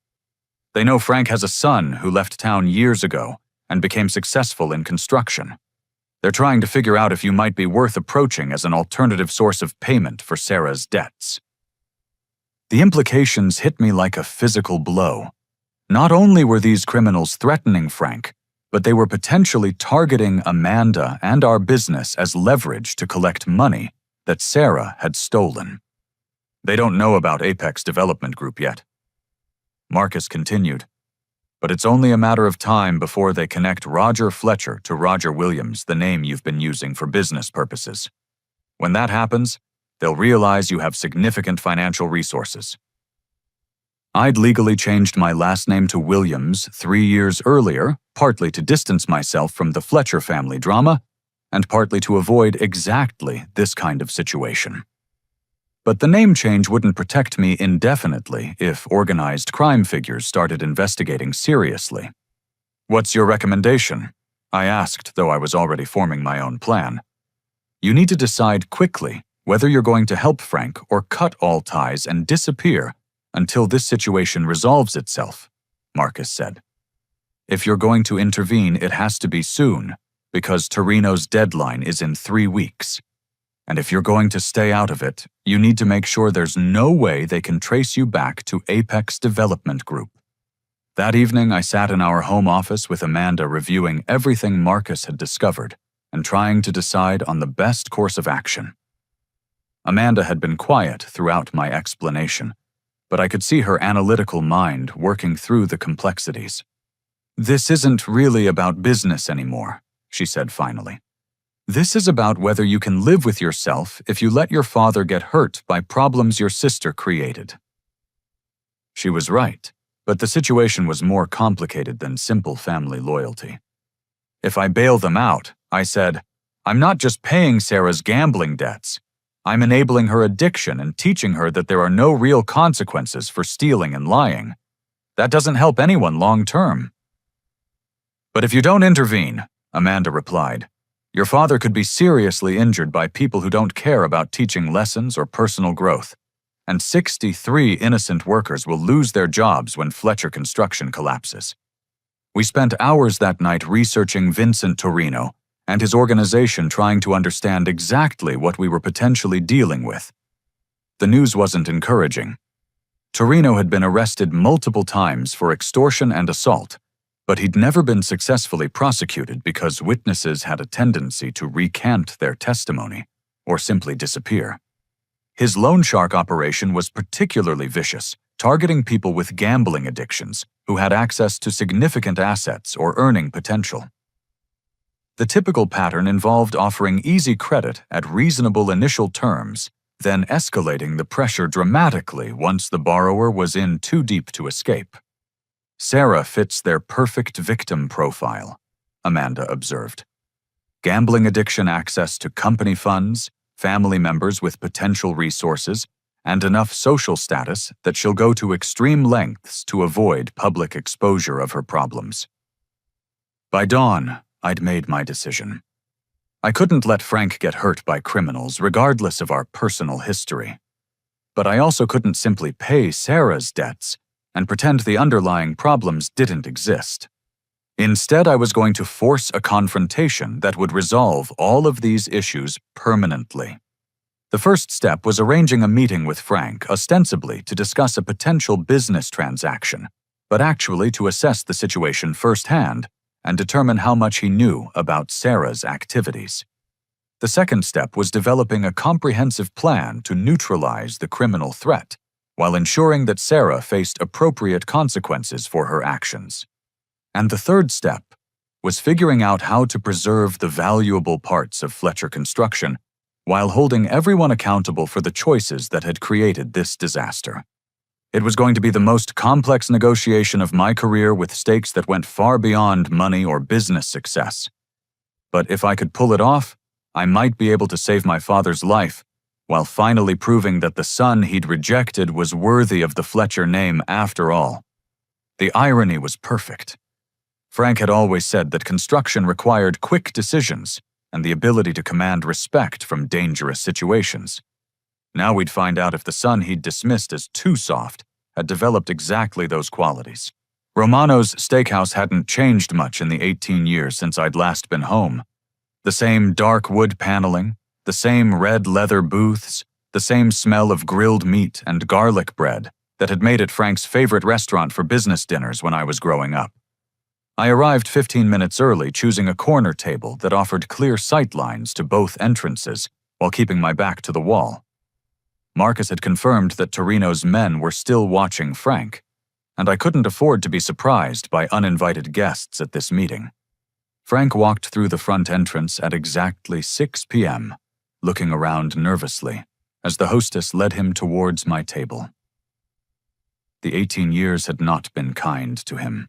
They know Frank has a son who left town years ago and became successful in construction. They're trying to figure out if you might be worth approaching as an alternative source of payment for Sarah's debts. The implications hit me like a physical blow. Not only were these criminals threatening Frank, but they were potentially targeting Amanda and our business as leverage to collect money that Sarah had stolen. They don't know about Apex Development Group yet. Marcus continued, "But it's only a matter of time before they connect Roger Fletcher to Roger Williams, the name you've been using for business purposes. When that happens, they'll realize you have significant financial resources." I'd legally changed my last name to Williams 3 years earlier, partly to distance myself from the Fletcher family drama, and partly to avoid exactly this kind of situation. But the name change wouldn't protect me indefinitely if organized crime figures started investigating seriously. "What's your recommendation?" I asked, though I was already forming my own plan. "You need to decide quickly whether you're going to help Frank or cut all ties and disappear until this situation resolves itself," Marcus said. "If you're going to intervene, it has to be soon, because Torino's deadline is in 3 weeks. And if you're going to stay out of it, you need to make sure there's no way they can trace you back to Apex Development Group." That evening, I sat in our home office with Amanda reviewing everything Marcus had discovered and trying to decide on the best course of action. Amanda had been quiet throughout my explanation, but I could see her analytical mind working through the complexities. "This isn't really about business anymore," she said finally. "This is about whether you can live with yourself if you let your father get hurt by problems your sister created." She was right, but the situation was more complicated than simple family loyalty. "If I bail them out," I said, "I'm not just paying Sarah's gambling debts. I'm enabling her addiction and teaching her that there are no real consequences for stealing and lying. That doesn't help anyone long term." "But if you don't intervene," Amanda replied, "your father could be seriously injured by people who don't care about teaching lessons or personal growth, and 63 innocent workers will lose their jobs when Fletcher Construction collapses." We spent hours that night researching Vincent Torino and his organization, trying to understand exactly what we were potentially dealing with. The news wasn't encouraging. Torino had been arrested multiple times for extortion and assault, but he'd never been successfully prosecuted because witnesses had a tendency to recant their testimony or simply disappear. His loan shark operation was particularly vicious, targeting people with gambling addictions who had access to significant assets or earning potential. The typical pattern involved offering easy credit at reasonable initial terms, then escalating the pressure dramatically once the borrower was in too deep to escape. "Sarah fits their perfect victim profile," Amanda observed. "Gambling addiction, access to company funds, family members with potential resources, and enough social status that she'll go to extreme lengths to avoid public exposure of her problems." By dawn, I'd made my decision. I couldn't let Frank get hurt by criminals, regardless of our personal history. But I also couldn't simply pay Sarah's debts and pretend the underlying problems didn't exist. Instead, I was going to force a confrontation that would resolve all of these issues permanently. The first step was arranging a meeting with Frank, ostensibly to discuss a potential business transaction, but actually to assess the situation firsthand and determine how much he knew about Sarah's activities. The second step was developing a comprehensive plan to neutralize the criminal threat, while ensuring that Sarah faced appropriate consequences for her actions. And the third step was figuring out how to preserve the valuable parts of Fletcher Construction while holding everyone accountable for the choices that had created this disaster. It was going to be the most complex negotiation of my career, with stakes that went far beyond money or business success. But if I could pull it off, I might be able to save my father's life, while finally proving that the son he'd rejected was worthy of the Fletcher name after all. The irony was perfect. Frank had always said that construction required quick decisions and the ability to command respect from dangerous situations. Now we'd find out if the son he'd dismissed as too soft had developed exactly those qualities. Romano's Steakhouse hadn't changed much in the 18 years since I'd last been home. The same dark wood paneling, the same red leather booths, the same smell of grilled meat and garlic bread that had made it Frank's favorite restaurant for business dinners when I was growing up. I arrived 15 minutes early, choosing a corner table that offered clear sight lines to both entrances while keeping my back to the wall. Marcus had confirmed that Torino's men were still watching Frank, and I couldn't afford to be surprised by uninvited guests at this meeting. Frank walked through the front entrance at exactly 6 p.m., looking around nervously as the hostess led him towards my table. The 18 years had not been kind to him.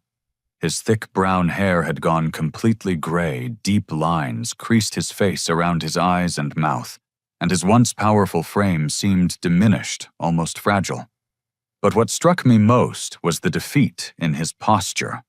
His thick brown hair had gone completely gray, deep lines creased his face around his eyes and mouth, and his once powerful frame seemed diminished, almost fragile. But what struck me most was the defeat in his posture.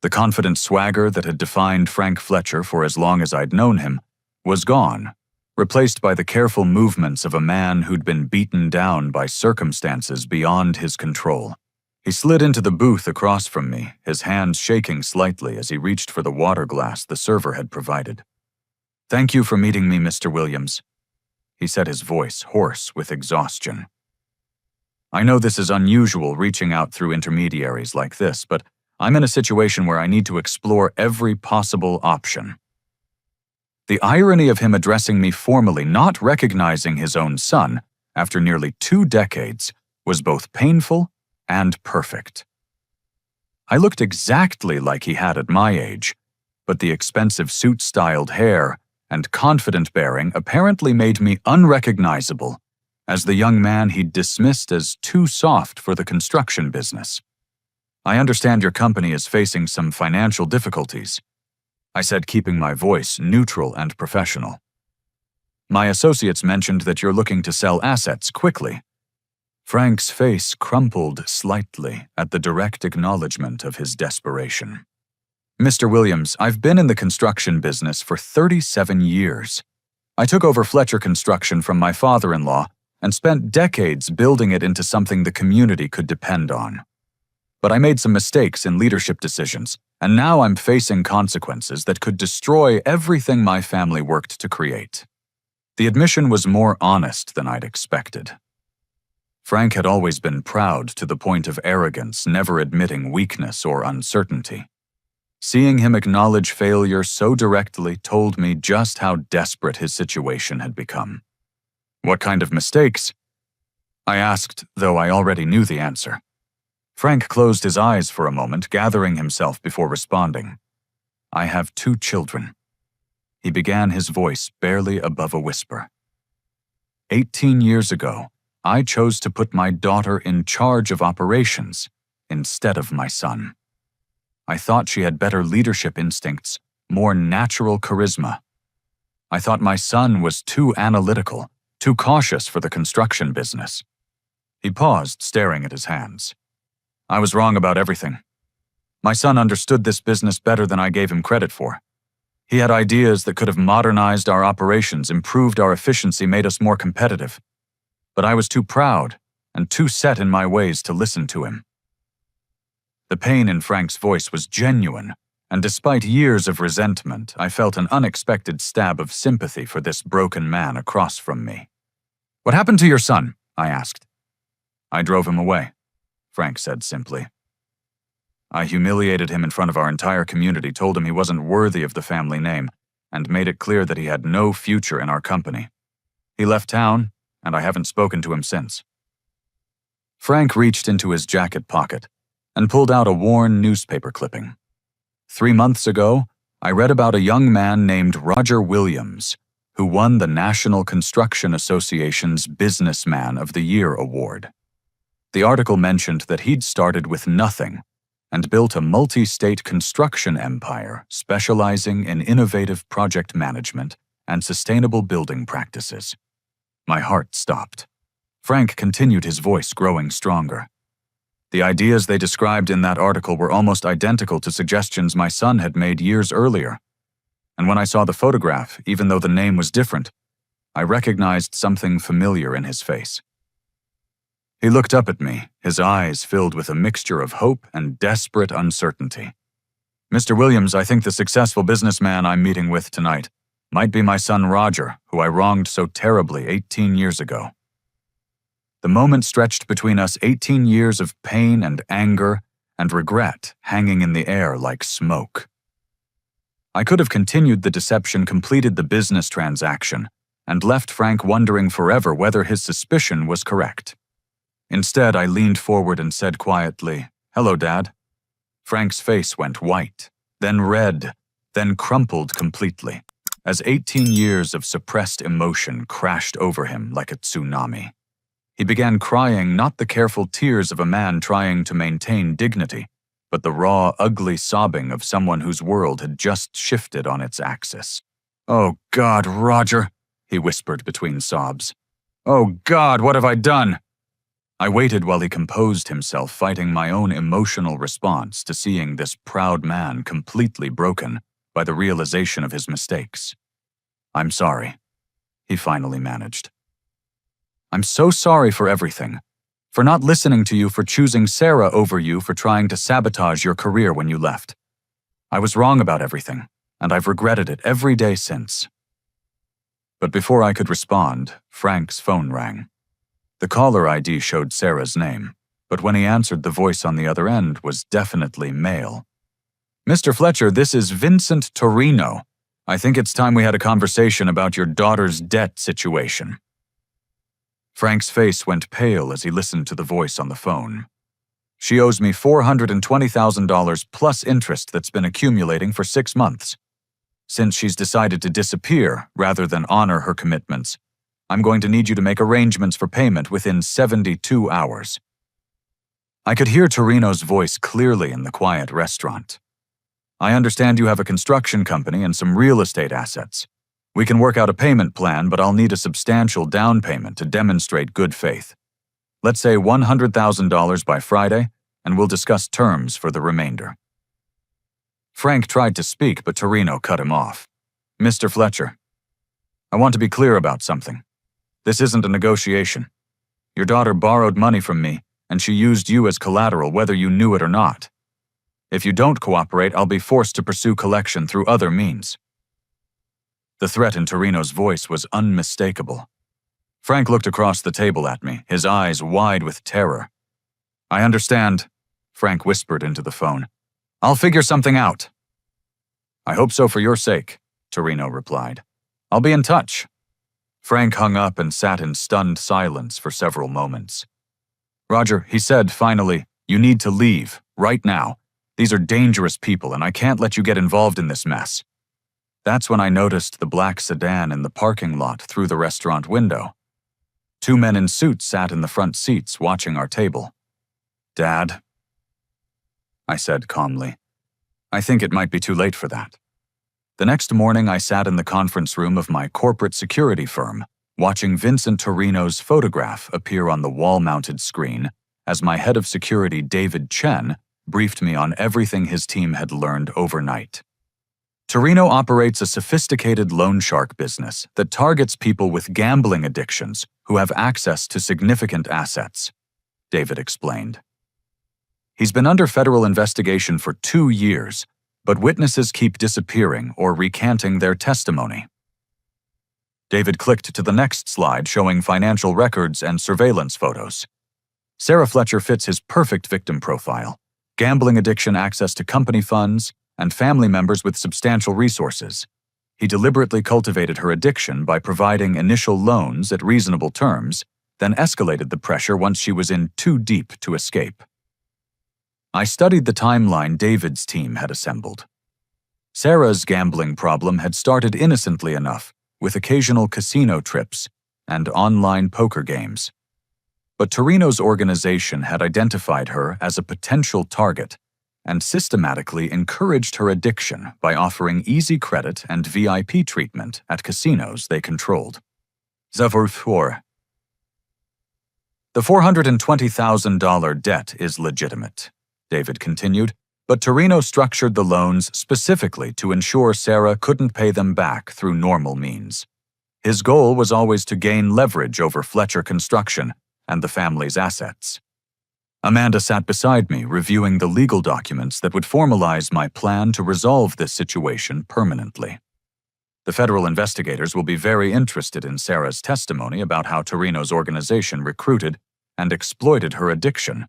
The confident swagger that had defined Frank Fletcher for as long as I'd known him was gone, replaced by the careful movements of a man who'd been beaten down by circumstances beyond his control. He slid into the booth across from me, his hands shaking slightly as he reached for the water glass the server had provided. "Thank you for meeting me, Mr. Williams," he said, his voice hoarse with exhaustion. "I know this is unusual, reaching out through intermediaries like this, but I'm in a situation where I need to explore every possible option." The irony of him addressing me formally, not recognizing his own son, after nearly 2 decades, was both painful and perfect. I looked exactly like he had at my age, but the expensive suit-styled hair and confident bearing apparently made me unrecognizable as the young man he'd dismissed as too soft for the construction business. "I understand your company is facing some financial difficulties," I said, keeping my voice neutral and professional. "My associates mentioned that you're looking to sell assets quickly." Frank's face crumpled slightly at the direct acknowledgement of his desperation. "Mr. Williams, I've been in the construction business for 37 years. I took over Fletcher Construction from my father-in-law and spent decades building it into something the community could depend on. But I made some mistakes in leadership decisions, and now I'm facing consequences that could destroy everything my family worked to create." The admission was more honest than I'd expected. Frank had always been proud to the point of arrogance, never admitting weakness or uncertainty. Seeing him acknowledge failure so directly told me just how desperate his situation had become. "What kind of mistakes?" I asked, though I already knew the answer. Frank closed his eyes for a moment, gathering himself before responding. "I have 2 children." He began, his voice barely above a whisper. 18 years ago, I chose to put my daughter in charge of operations instead of my son. I thought she had better leadership instincts, more natural charisma. I thought my son was too analytical, too cautious for the construction business. He paused, staring at his hands. "I was wrong about everything. My son understood this business better than I gave him credit for. He had ideas that could have modernized our operations, improved our efficiency, made us more competitive. But I was too proud and too set in my ways to listen to him." The pain in Frank's voice was genuine, and despite years of resentment, I felt an unexpected stab of sympathy for this broken man across from me. "What happened to your son?" I asked. "I drove him away," Frank said simply. I humiliated him in front of our entire community, told him he wasn't worthy of the family name, and made it clear that he had no future in our company. He left town, and I haven't spoken to him since." Frank reached into his jacket pocket and pulled out a worn newspaper clipping. 3 months ago, I read about a young man named Roger Williams, who won the National Construction Association's Businessman of the Year award. The article mentioned that he'd started with nothing and built a multi-state construction empire specializing in innovative project management and sustainable building practices. My heart stopped. Frank continued, his voice growing stronger. The ideas they described in that article were almost identical to suggestions my son had made years earlier. And when I saw the photograph, even though the name was different, I recognized something familiar in his face. He looked up at me, his eyes filled with a mixture of hope and desperate uncertainty. "Mr. Williams, I think the successful businessman I'm meeting with tonight might be my son Roger, who I wronged so terribly 18 years ago." The moment stretched between us, 18 years of pain and anger and regret hanging in the air like smoke. I could have continued the deception, completed the business transaction, and left Frank wondering forever whether his suspicion was correct. Instead, I leaned forward and said quietly, "Hello, Dad." Frank's face went white, then red, then crumpled completely, as 18 years of suppressed emotion crashed over him like a tsunami. He began crying, not the careful tears of a man trying to maintain dignity, but the raw, ugly sobbing of someone whose world had just shifted on its axis. "Oh God, Roger," he whispered between sobs. "Oh God, what have I done?" I waited while he composed himself, fighting my own emotional response to seeing this proud man completely broken by the realization of his mistakes. "I'm sorry," he finally managed. "I'm so sorry for everything. For not listening to you, for choosing Sarah over you, for trying to sabotage your career when you left. I was wrong about everything, and I've regretted it every day since." But before I could respond, Frank's phone rang. The caller ID showed Sarah's name, but when he answered, the voice on the other end was definitely male. "Mr. Fletcher, this is Vincent Torino. I think it's time we had a conversation about your daughter's debt situation." Frank's face went pale as he listened to the voice on the phone. "She owes me $420,000 plus interest that's been accumulating for 6 months. Since she's decided to disappear rather than honor her commitments, I'm going to need you to make arrangements for payment within 72 hours. I could hear Torino's voice clearly in the quiet restaurant. "I understand you have a construction company and some real estate assets. We can work out a payment plan, but I'll need a substantial down payment to demonstrate good faith. Let's say $100,000 by Friday, and we'll discuss terms for the remainder." Frank tried to speak, but Torino cut him off. "Mr. Fletcher, I want to be clear about something. This isn't a negotiation. Your daughter borrowed money from me, and she used you as collateral whether you knew it or not. If you don't cooperate, I'll be forced to pursue collection through other means." The threat in Torino's voice was unmistakable. Frank looked across the table at me, his eyes wide with terror. "I understand," Frank whispered into the phone. "I'll figure something out." "I hope so for your sake," Torino replied. "I'll be in touch." Frank hung up and sat in stunned silence for several moments. "Roger," he said finally, "you need to leave, right now. These are dangerous people, and I can't let you get involved in this mess." That's when I noticed the black sedan in the parking lot through the restaurant window. 2 men in suits sat in the front seats watching our table. "Dad," I said calmly, "I think it might be too late for that." The next morning, I sat in the conference room of my corporate security firm, watching Vincent Torino's photograph appear on the wall-mounted screen as my head of security, David Chen, briefed me on everything his team had learned overnight. Torino operates a sophisticated loan shark business that targets people with gambling addictions who have access to significant assets, David explained. He's been under federal investigation for 2 years, but witnesses keep disappearing or recanting their testimony. David clicked to the next slide showing financial records and surveillance photos. Sarah Fletcher fits his perfect victim profile. gambling addiction, access to company funds, and family members with substantial resources. He deliberately cultivated her addiction by providing initial loans at reasonable terms, then escalated the pressure once she was in too deep to escape. I studied the timeline David's team had assembled. Sarah's gambling problem had started innocently enough, with occasional casino trips and online poker games. But Torino's organization had identified her as a potential target and systematically encouraged her addiction by offering easy credit and VIP treatment at casinos they controlled. The $420,000 debt is legitimate, David continued, but Torino structured the loans specifically to ensure Sarah couldn't pay them back through normal means. His goal was always to gain leverage over Fletcher Construction and the family's assets. Amanda sat beside me, reviewing the legal documents that would formalize my plan to resolve this situation permanently. The federal investigators will be very interested in Sarah's testimony about how Torino's organization recruited and exploited her addiction,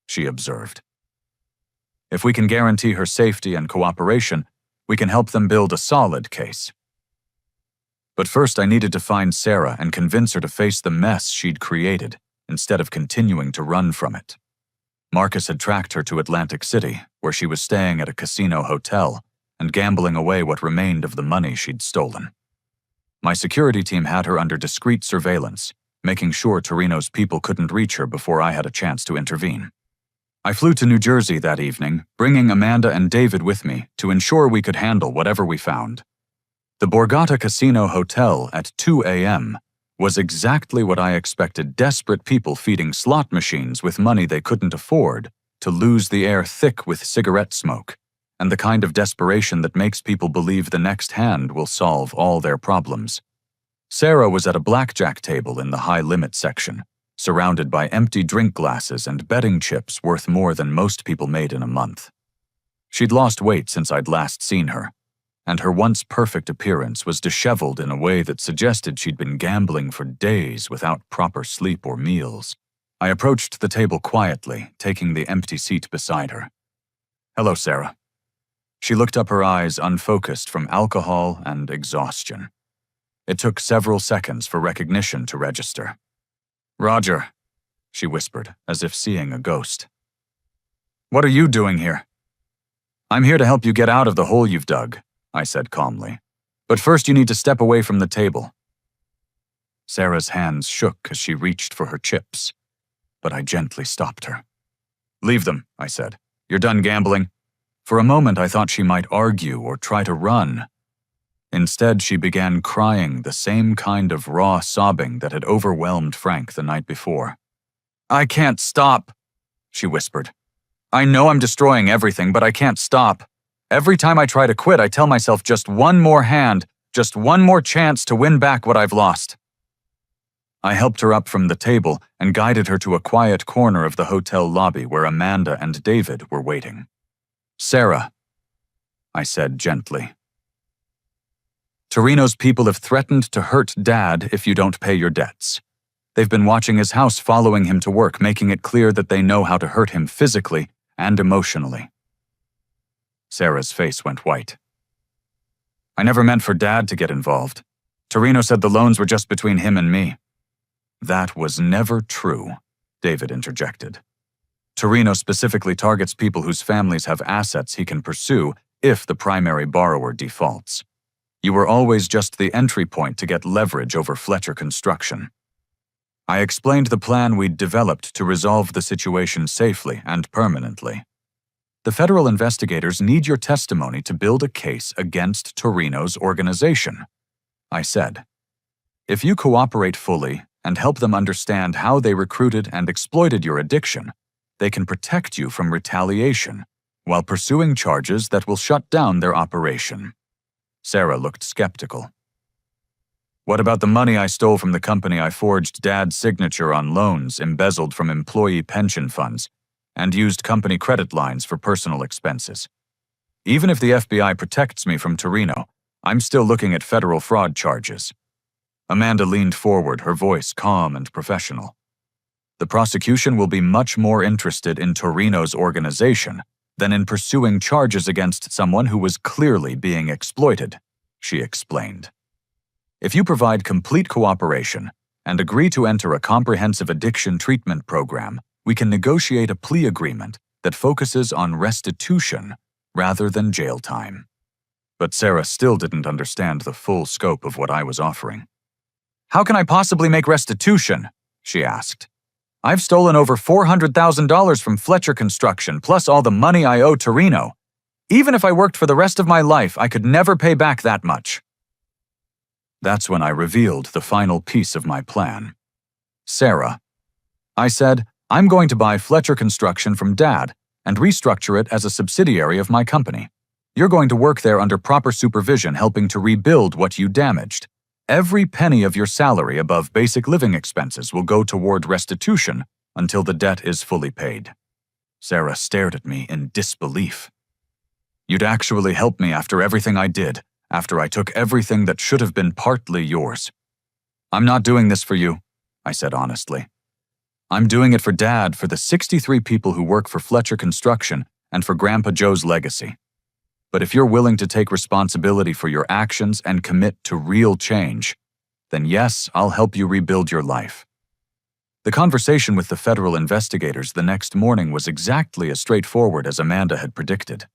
she observed. If we can guarantee her safety and cooperation, we can help them build a solid case. But first I needed to find Sarah and convince her to face the mess she'd created, instead of continuing to run from it. Marcus had tracked her to Atlantic City, where she was staying at a casino hotel and gambling away what remained of the money she'd stolen. My security team had her under discreet surveillance, making sure Torino's people couldn't reach her before I had a chance to intervene. I flew to New Jersey that evening, bringing Amanda and David with me to ensure we could handle whatever we found. The Borgata Casino Hotel at 2 a.m. was exactly what I expected desperate people feeding slot machines with money they couldn't afford to lose the air thick with cigarette smoke, and the kind of desperation that makes people believe the next hand will solve all their problems. Sarah was at a blackjack table in the high-limit section, surrounded by empty drink glasses and betting chips worth more than most people made in a month. She'd lost weight since I'd last seen her, and her once perfect appearance was disheveled in a way that suggested she'd been gambling for days without proper sleep or meals. I approached the table quietly, taking the empty seat beside her. "Hello, Sarah." She looked up, her eyes unfocused from alcohol and exhaustion. It took several seconds for recognition to register. "Roger," she whispered, as if seeing a ghost. "What are you doing here?" "I'm here to help you get out of the hole you've dug," I said calmly. "But first you need to step away from the table." Sarah's hands shook as she reached for her chips, but I gently stopped her. "Leave them," I said. "You're done gambling." For a moment I thought she might argue or try to run. Instead, she began crying, the same kind of raw sobbing that had overwhelmed Frank the night before. "I can't stop," she whispered. "I know I'm destroying everything, but I can't stop. Every time I try to quit, I tell myself just one more hand, just one more chance to win back what I've lost." I helped her up from the table and guided her to a quiet corner of the hotel lobby where Amanda and David were waiting. "Sarah," I said gently, "Torino's people have threatened to hurt Dad if you don't pay your debts. They've been watching his house, following him to work, making it clear that they know how to hurt him physically and emotionally." Sarah's face went white. "I never meant for Dad to get involved. Torino said the loans were just between him and me." "That was never true," David interjected. "Torino specifically targets people whose families have assets he can pursue if the primary borrower defaults. You were always just the entry point to get leverage over Fletcher Construction." I explained the plan we'd developed to resolve the situation safely and permanently. "The federal investigators need your testimony to build a case against Torino's organization," I said. "If you cooperate fully and help them understand how they recruited and exploited your addiction, they can protect you from retaliation while pursuing charges that will shut down their operation." Sarah looked skeptical. "What about the money I stole from the company I forged Dad's signature on loans embezzled from employee pension funds and used company credit lines for personal expenses? Even if the FBI protects me from Torino, I'm still looking at federal fraud charges." Amanda leaned forward, her voice calm and professional. The prosecution will be much more interested in Torino's organization than in pursuing charges against someone who was clearly being exploited, she explained. If you provide complete cooperation and agree to enter a comprehensive addiction treatment program, we can negotiate a plea agreement that focuses on restitution rather than jail time. But Sarah still didn't understand the full scope of what I was offering. How can I possibly make restitution? She asked. I've stolen over $400,000 from Fletcher Construction, plus all the money I owe Torino. Even if I worked for the rest of my life, I could never pay back that much. That's when I revealed the final piece of my plan. Sarah, I said, I'm going to buy Fletcher Construction from Dad and restructure it as a subsidiary of my company. You're going to work there under proper supervision, helping to rebuild what you damaged. Every penny of your salary above basic living expenses will go toward restitution until the debt is fully paid. Sarah stared at me in disbelief. You'd actually help me after everything I did, after I took everything that should have been partly yours. I'm not doing this for you, I said honestly. I'm doing it for Dad, for the 63 people who work for Fletcher Construction, and for Grandpa Joe's legacy. But if you're willing to take responsibility for your actions and commit to real change, then yes, I'll help you rebuild your life. The conversation with the federal investigators the next morning was exactly as straightforward as Amanda had predicted.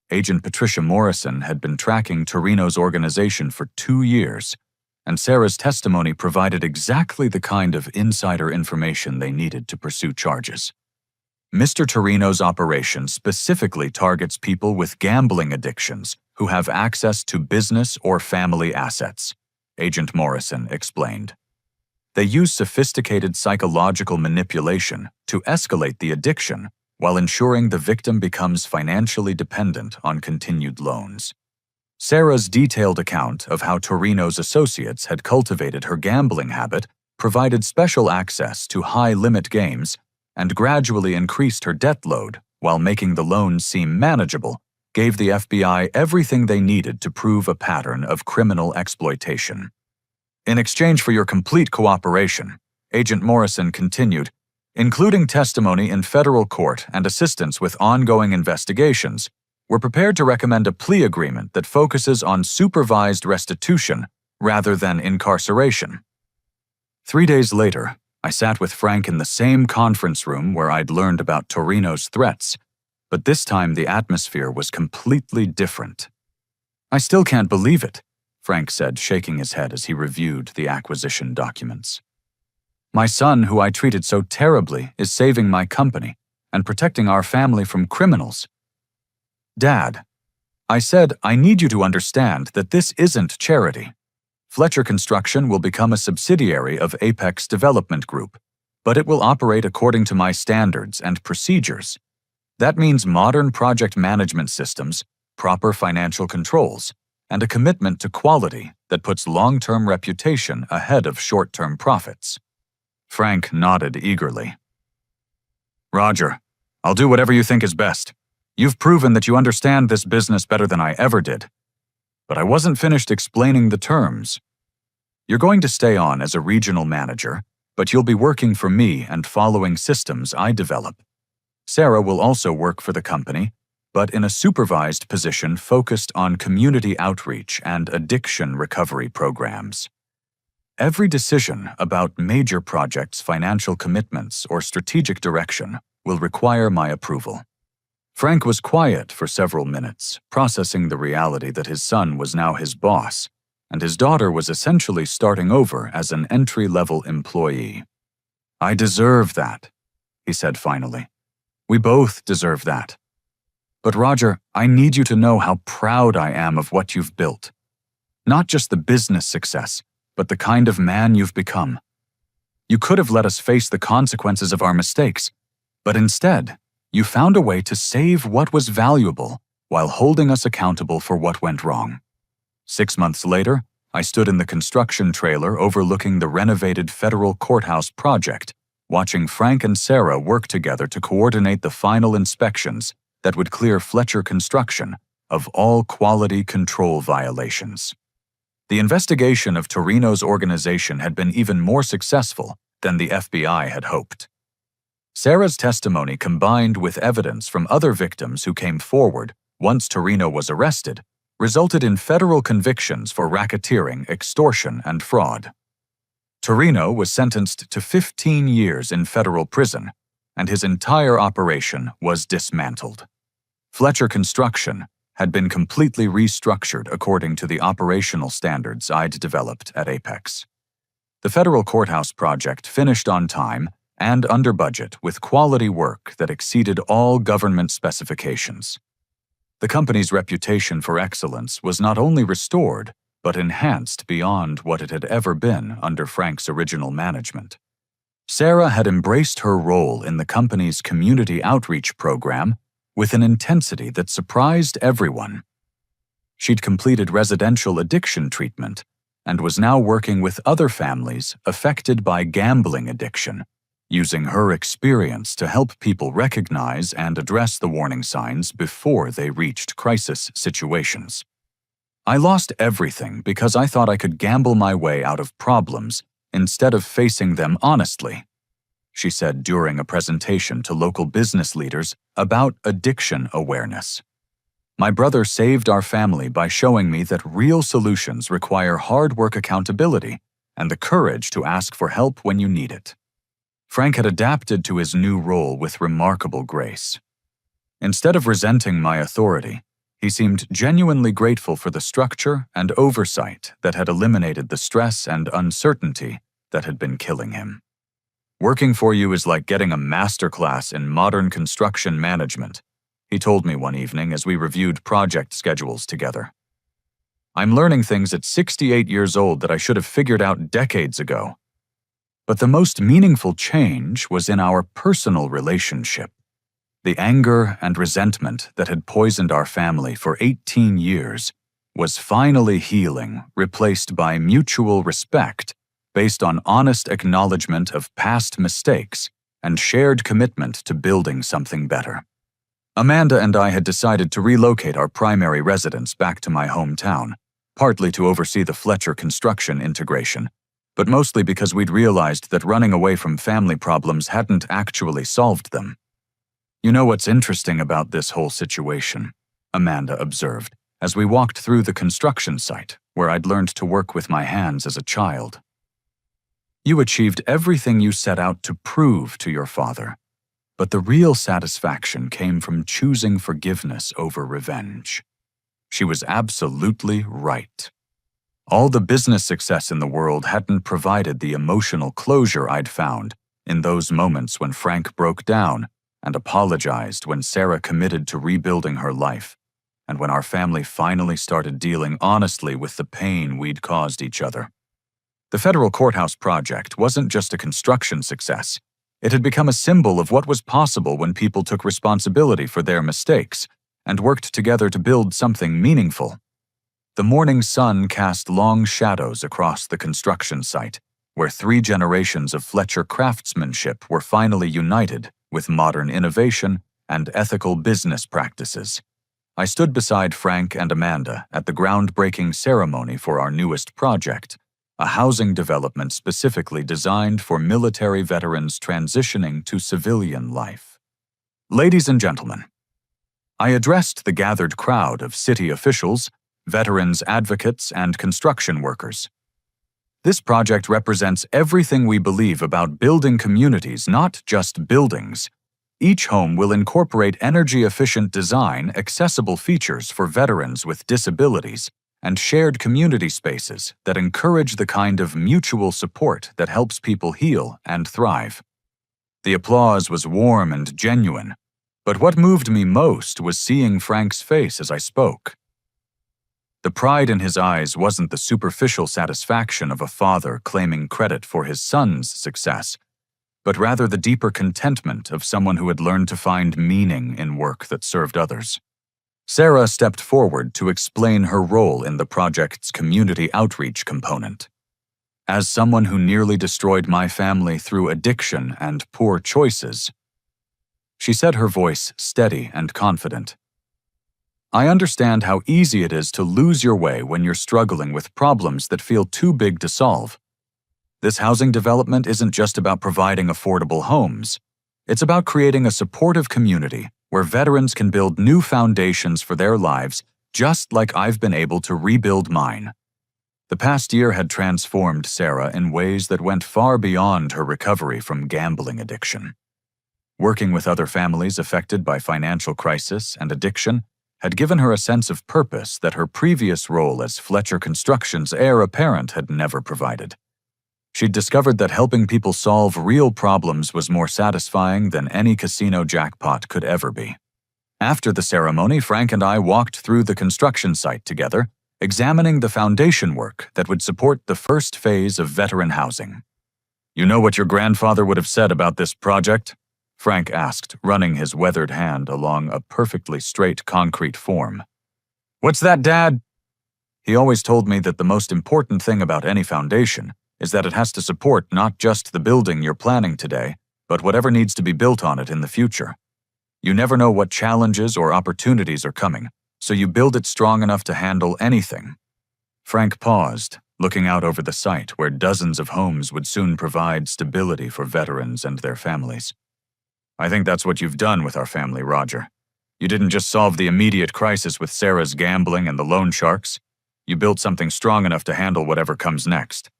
Agent Patricia Morrison had been tracking Torino's organization for 2 years, and Sarah's testimony provided exactly the kind of insider information they needed to pursue charges. Mr. Torino's operation specifically targets people with gambling addictions who have access to business or family assets, Agent Morrison explained. They use sophisticated psychological manipulation to escalate the addiction while ensuring the victim becomes financially dependent on continued loans. Sarah's detailed account of how Torino's associates had cultivated her gambling habit provided special access to high-limit games and gradually increased her debt load while making the loans seem manageable, gave the FBI everything they needed to prove a pattern of criminal exploitation. In exchange for your complete cooperation, Agent Morrison continued, including testimony in federal court and assistance with ongoing investigations, we're prepared to recommend a plea agreement that focuses on supervised restitution rather than incarceration. 3 days later, I sat with Frank in the same conference room where I'd learned about Torino's threats, but this time the atmosphere was completely different. I still can't believe it, Frank said, shaking his head as he reviewed the acquisition documents. My son, who I treated so terribly, is saving my company and protecting our family from criminals. Dad, I said, I need you to understand that this isn't charity. Fletcher Construction will become a subsidiary of Apex Development Group, but it will operate according to my standards and procedures. That means modern project management systems, proper financial controls, and a commitment to quality that puts long-term reputation ahead of short-term profits. Frank nodded eagerly. Roger, I'll do whatever you think is best. You've proven that you understand this business better than I ever did. But I wasn't finished explaining the terms. You're going to stay on as a regional manager, but you'll be working for me and following systems I develop. Sarah will also work for the company, but in a supervised position focused on community outreach and addiction recovery programs. Every decision about major projects, financial commitments, or strategic direction will require my approval. Frank was quiet for several minutes, processing the reality that his son was now his boss, and his daughter was essentially starting over as an entry-level employee. I deserve that, he said finally. We both deserve that. But Roger, I need you to know how proud I am of what you've built. Not just the business success, but the kind of man you've become. You could have let us face the consequences of our mistakes, but instead, you found a way to save what was valuable while holding us accountable for what went wrong. 6 months later, I stood in the construction trailer overlooking the renovated federal courthouse project, watching Frank and Sarah work together to coordinate the final inspections that would clear Fletcher Construction of all quality control violations. The investigation of Torino's organization had been even more successful than the FBI had hoped. Sarah's testimony, combined with evidence from other victims who came forward once Torino was arrested, resulted in federal convictions for racketeering, extortion, and fraud. Torino was sentenced to 15 years in federal prison, and his entire operation was dismantled. Fletcher Construction had been completely restructured according to the operational standards I'd developed at Apex. The federal courthouse project finished on time and under budget with quality work that exceeded all government specifications. The company's reputation for excellence was not only restored, but enhanced beyond what it had ever been under Frank's original management. Sarah had embraced her role in the company's community outreach program with an intensity that surprised everyone. She'd completed residential addiction treatment and was now working with other families affected by gambling addiction, using her experience to help people recognize and address the warning signs before they reached crisis situations. "I lost everything because I thought I could gamble my way out of problems instead of facing them honestly," she said during a presentation to local business leaders about addiction awareness. "My brother saved our family by showing me that real solutions require hard work, accountability, and the courage to ask for help when you need it." Frank had adapted to his new role with remarkable grace. Instead of resenting my authority, he seemed genuinely grateful for the structure and oversight that had eliminated the stress and uncertainty that had been killing him. "Working for you is like getting a masterclass in modern construction management," he told me one evening as we reviewed project schedules together. "I'm learning things at 68 years old that I should have figured out decades ago." But the most meaningful change was in our personal relationship. The anger and resentment that had poisoned our family for 18 years was finally healing, replaced by mutual respect based on honest acknowledgement of past mistakes and shared commitment to building something better. Amanda and I had decided to relocate our primary residence back to my hometown, partly to oversee the Fletcher Construction integration, but mostly because we'd realized that running away from family problems hadn't actually solved them. "You know what's interesting about this whole situation?" Amanda observed, as we walked through the construction site, where I'd learned to work with my hands as a child. "You achieved everything you set out to prove to your father, but the real satisfaction came from choosing forgiveness over revenge." She was absolutely right. All the business success in the world hadn't provided the emotional closure I'd found in those moments when Frank broke down and apologized when Sarah committed to rebuilding her life, and when our family finally started dealing honestly with the pain we'd caused each other. The federal courthouse project wasn't just a construction success. It had become a symbol of what was possible when people took responsibility for their mistakes and worked together to build something meaningful. The morning sun cast long shadows across the construction site, where 3 generations of Fletcher craftsmanship were finally united with modern innovation and ethical business practices. I stood beside Frank and Amanda at the groundbreaking ceremony for our newest project, a housing development specifically designed for military veterans transitioning to civilian life. "Ladies and gentlemen," I addressed the gathered crowd of city officials, veterans advocates, and construction workers. "This project represents everything we believe about building communities, not just buildings. Each home will incorporate energy-efficient design, accessible features for veterans with disabilities, and shared community spaces that encourage the kind of mutual support that helps people heal and thrive." The applause was warm and genuine, but what moved me most was seeing Frank's face as I spoke. The pride in his eyes wasn't the superficial satisfaction of a father claiming credit for his son's success, but rather the deeper contentment of someone who had learned to find meaning in work that served others. Sarah stepped forward to explain her role in the project's community outreach component. "As someone who nearly destroyed my family through addiction and poor choices," she said, her voice steady and confident, "I understand how easy it is to lose your way when you're struggling with problems that feel too big to solve. This housing development isn't just about providing affordable homes. It's about creating a supportive community where veterans can build new foundations for their lives, just like I've been able to rebuild mine. The past year had transformed Sarah in ways that went far beyond her recovery from gambling addiction. Working with other families affected by financial crisis and addiction had given her a sense of purpose that her previous role as Fletcher Construction's heir apparent had never provided. She'd discovered that helping people solve real problems was more satisfying than any casino jackpot could ever be. After the ceremony, Frank and I walked through the construction site together, examining the foundation work that would support the first phase of veteran housing. "You know what your grandfather would have said about this project?" Frank asked, running his weathered hand along a perfectly straight concrete form. "What's that, Dad?" "He always told me that the most important thing about any foundation is that it has to support not just the building you're planning today, but whatever needs to be built on it in the future. You never know what challenges or opportunities are coming, so you build it strong enough to handle anything." Frank paused, looking out over the site where dozens of homes would soon provide stability for veterans and their families. "I think that's what you've done with our family, Roger. You didn't just solve the immediate crisis with Sarah's gambling and the loan sharks. You built something strong enough to handle whatever comes next."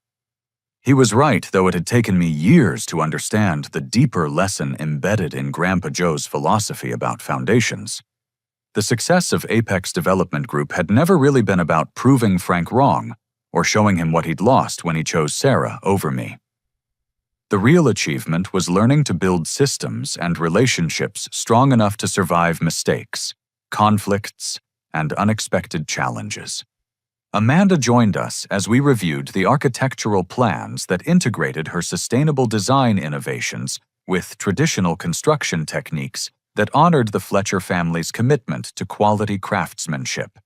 He was right, though it had taken me years to understand the deeper lesson embedded in Grandpa Joe's philosophy about foundations. The success of Apex Development Group had never really been about proving Frank wrong or showing him what he'd lost when he chose Sarah over me. The real achievement was learning to build systems and relationships strong enough to survive mistakes, conflicts, and unexpected challenges. Amanda joined us as we reviewed the architectural plans that integrated her sustainable design innovations with traditional construction techniques that honored the Fletcher family's commitment to quality craftsmanship.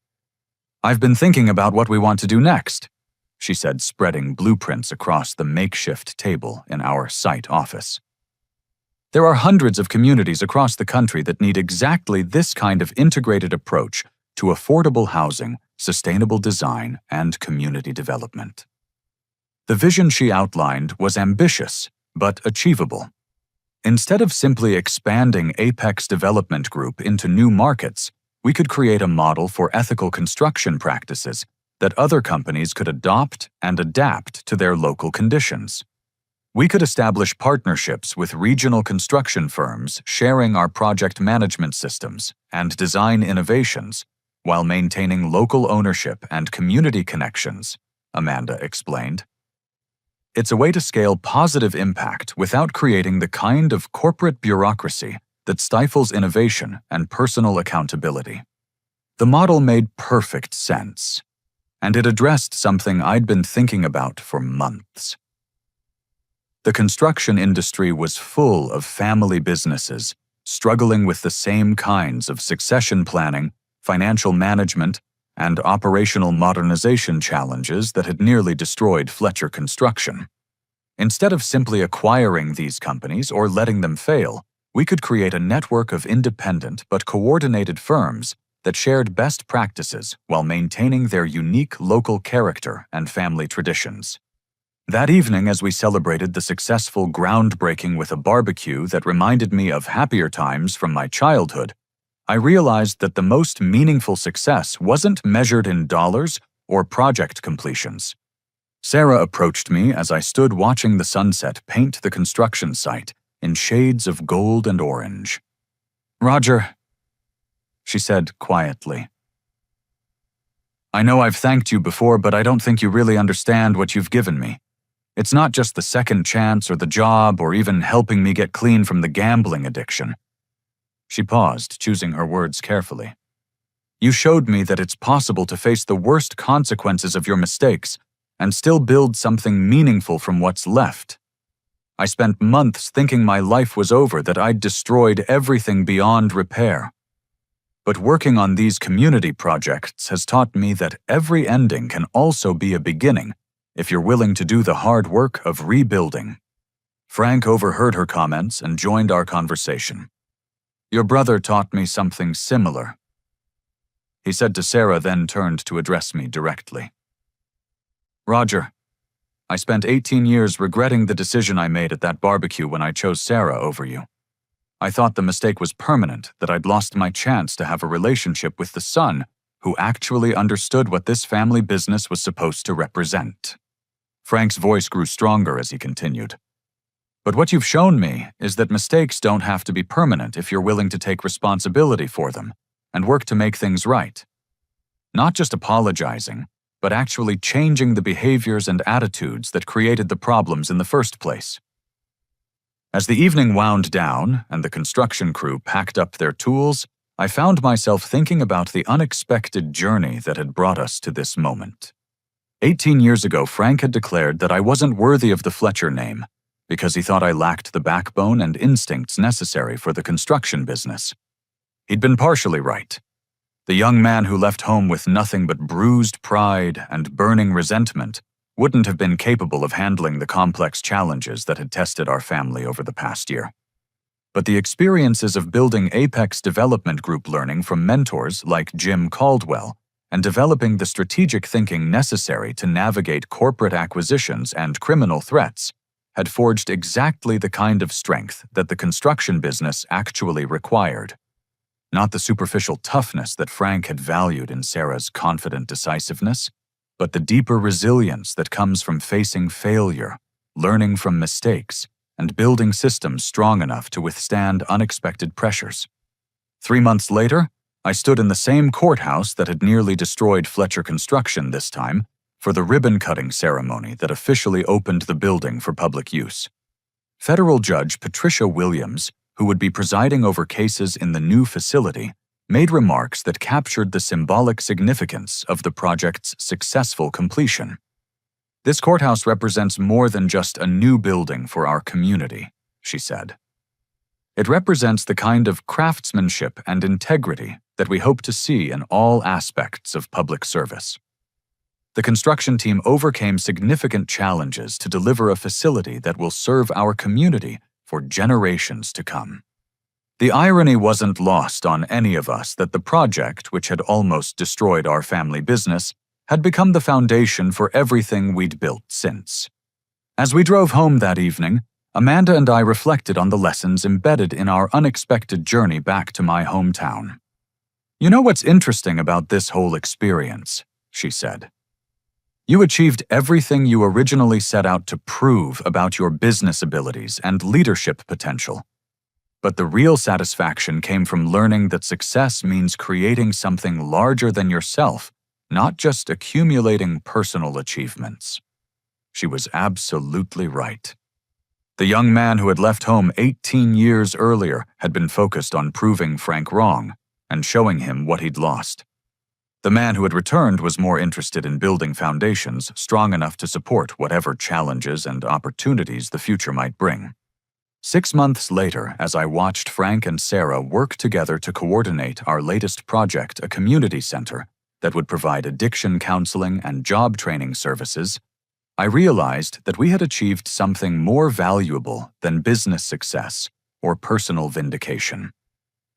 "I've been thinking about what we want to do next," she said, spreading blueprints across the makeshift table in our site office. "There are hundreds of communities across the country that need exactly this kind of integrated approach to affordable housing, sustainable design, and community development." The vision she outlined was ambitious, but achievable. Instead of simply expanding Apex Development Group into new markets, we could create a model for ethical construction practices that other companies could adopt and adapt to their local conditions. We could establish partnerships with regional construction firms sharing our project management systems and design innovations while maintaining local ownership and community connections, Amanda explained. "It's a way to scale positive impact without creating the kind of corporate bureaucracy that stifles innovation and personal accountability." The model made perfect sense, and it addressed something I'd been thinking about for months. The construction industry was full of family businesses struggling with the same kinds of succession planning, financial management, and operational modernization challenges that had nearly destroyed Fletcher Construction. Instead of simply acquiring these companies or letting them fail, we could create a network of independent but coordinated firms that shared best practices while maintaining their unique local character and family traditions. That evening, as we celebrated the successful groundbreaking with a barbecue that reminded me of happier times from my childhood, I realized that the most meaningful success wasn't measured in dollars or project completions. Sarah approached me as I stood watching the sunset paint the construction site in shades of gold and orange. "Roger," she said quietly, "I know I've thanked you before, but I don't think you really understand what you've given me. It's not just the second chance or the job or even helping me get clean from the gambling addiction." She paused, choosing her words carefully. "You showed me that it's possible to face the worst consequences of your mistakes and still build something meaningful from what's left. I spent months thinking my life was over, that I'd destroyed everything beyond repair. But working on these community projects has taught me that every ending can also be a beginning if you're willing to do the hard work of rebuilding." Frank overheard her comments and joined our conversation. "Your brother taught me something similar," he said to Sarah, then turned to address me directly. "Roger, I spent 18 years regretting the decision I made at that barbecue when I chose Sarah over you. I thought the mistake was permanent, that I'd lost my chance to have a relationship with the son who actually understood what this family business was supposed to represent. Frank's voice grew stronger as he continued. But what you've shown me is that mistakes don't have to be permanent if you're willing to take responsibility for them and work to make things right. Not just apologizing, but actually changing the behaviors and attitudes that created the problems in the first place. As the evening wound down and the construction crew packed up their tools, I found myself thinking about the unexpected journey that had brought us to this moment. 18 years ago, Frank had declared that I wasn't worthy of the Fletcher name because he thought I lacked the backbone and instincts necessary for the construction business. He'd been partially right. The young man who left home with nothing but bruised pride and burning resentment wouldn't have been capable of handling the complex challenges that had tested our family over the past year. But the experiences of building Apex Development Group learning from mentors like Jim Caldwell and developing the strategic thinking necessary to navigate corporate acquisitions and criminal threats had forged exactly the kind of strength that the construction business actually required. Not the superficial toughness that Frank had valued in Sarah's confident decisiveness, but the deeper resilience that comes from facing failure, learning from mistakes, and building systems strong enough to withstand unexpected pressures. 3 months later, I stood in the same courthouse that had nearly destroyed Fletcher Construction this time for the ribbon-cutting ceremony that officially opened the building for public use. Federal Judge Patricia Williams, who would be presiding over cases in the new facility, made remarks that captured the symbolic significance of the project's successful completion. "This courthouse represents more than just a new building for our community," she said. "It represents the kind of craftsmanship and integrity that we hope to see in all aspects of public service." The construction team overcame significant challenges to deliver a facility that will serve our community for generations to come. The irony wasn't lost on any of us that the project, which had almost destroyed our family business, had become the foundation for everything we'd built since. As we drove home that evening, Amanda and I reflected on the lessons embedded in our unexpected journey back to my hometown. "You know what's interesting about this whole experience?" she said. "You achieved everything you originally set out to prove about your business abilities and leadership potential. But the real satisfaction came from learning that success means creating something larger than yourself, not just accumulating personal achievements." She was absolutely right. The young man who had left home 18 years earlier had been focused on proving Frank wrong and showing him what he'd lost. The man who had returned was more interested in building foundations strong enough to support whatever challenges and opportunities the future might bring. 6 months later, as I watched Frank and Sarah work together to coordinate our latest project, a community center that would provide addiction counseling and job training services, I realized that we had achieved something more valuable than business success or personal vindication.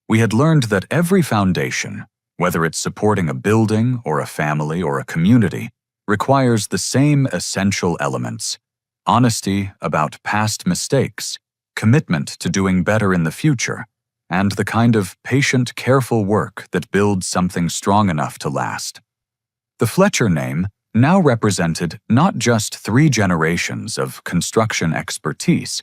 We had learned that every foundation, whether it's supporting a building or a family or a community, requires the same essential elements: honesty about past mistakes, commitment to doing better in the future, and the kind of patient, careful work that builds something strong enough to last. The Fletcher name now represented not just 3 generations of construction expertise,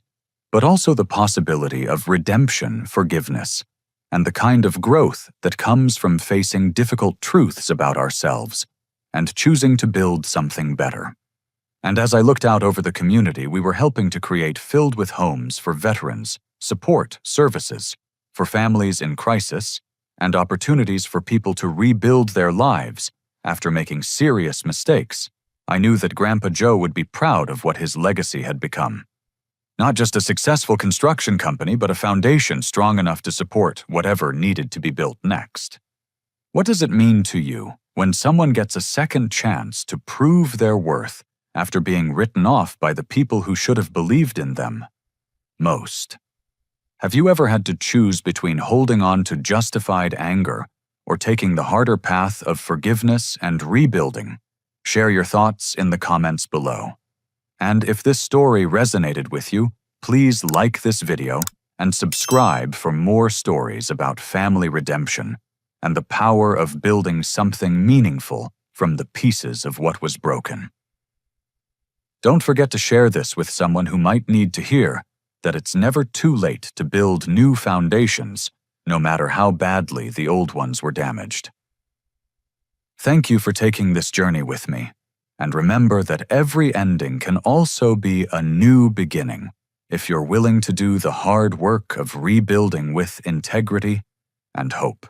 but also the possibility of redemption, forgiveness, and the kind of growth that comes from facing difficult truths about ourselves and choosing to build something better. And as I looked out over the community we were helping to create filled with homes for veterans, support services, for families in crisis, and opportunities for people to rebuild their lives after making serious mistakes, I knew that Grandpa Joe would be proud of what his legacy had become. Not just a successful construction company, but a foundation strong enough to support whatever needed to be built next. What does it mean to you when someone gets a second chance to prove their worth after being written off by the people who should have believed in them most? Have you ever had to choose between holding on to justified anger or taking the harder path of forgiveness and rebuilding? Share your thoughts in the comments below. And if this story resonated with you, please like this video and subscribe for more stories about family redemption and the power of building something meaningful from the pieces of what was broken. Don't forget to share this with someone who might need to hear that it's never too late to build new foundations, no matter how badly the old ones were damaged. Thank you for taking this journey with me, and remember that every ending can also be a new beginning if you're willing to do the hard work of rebuilding with integrity and hope.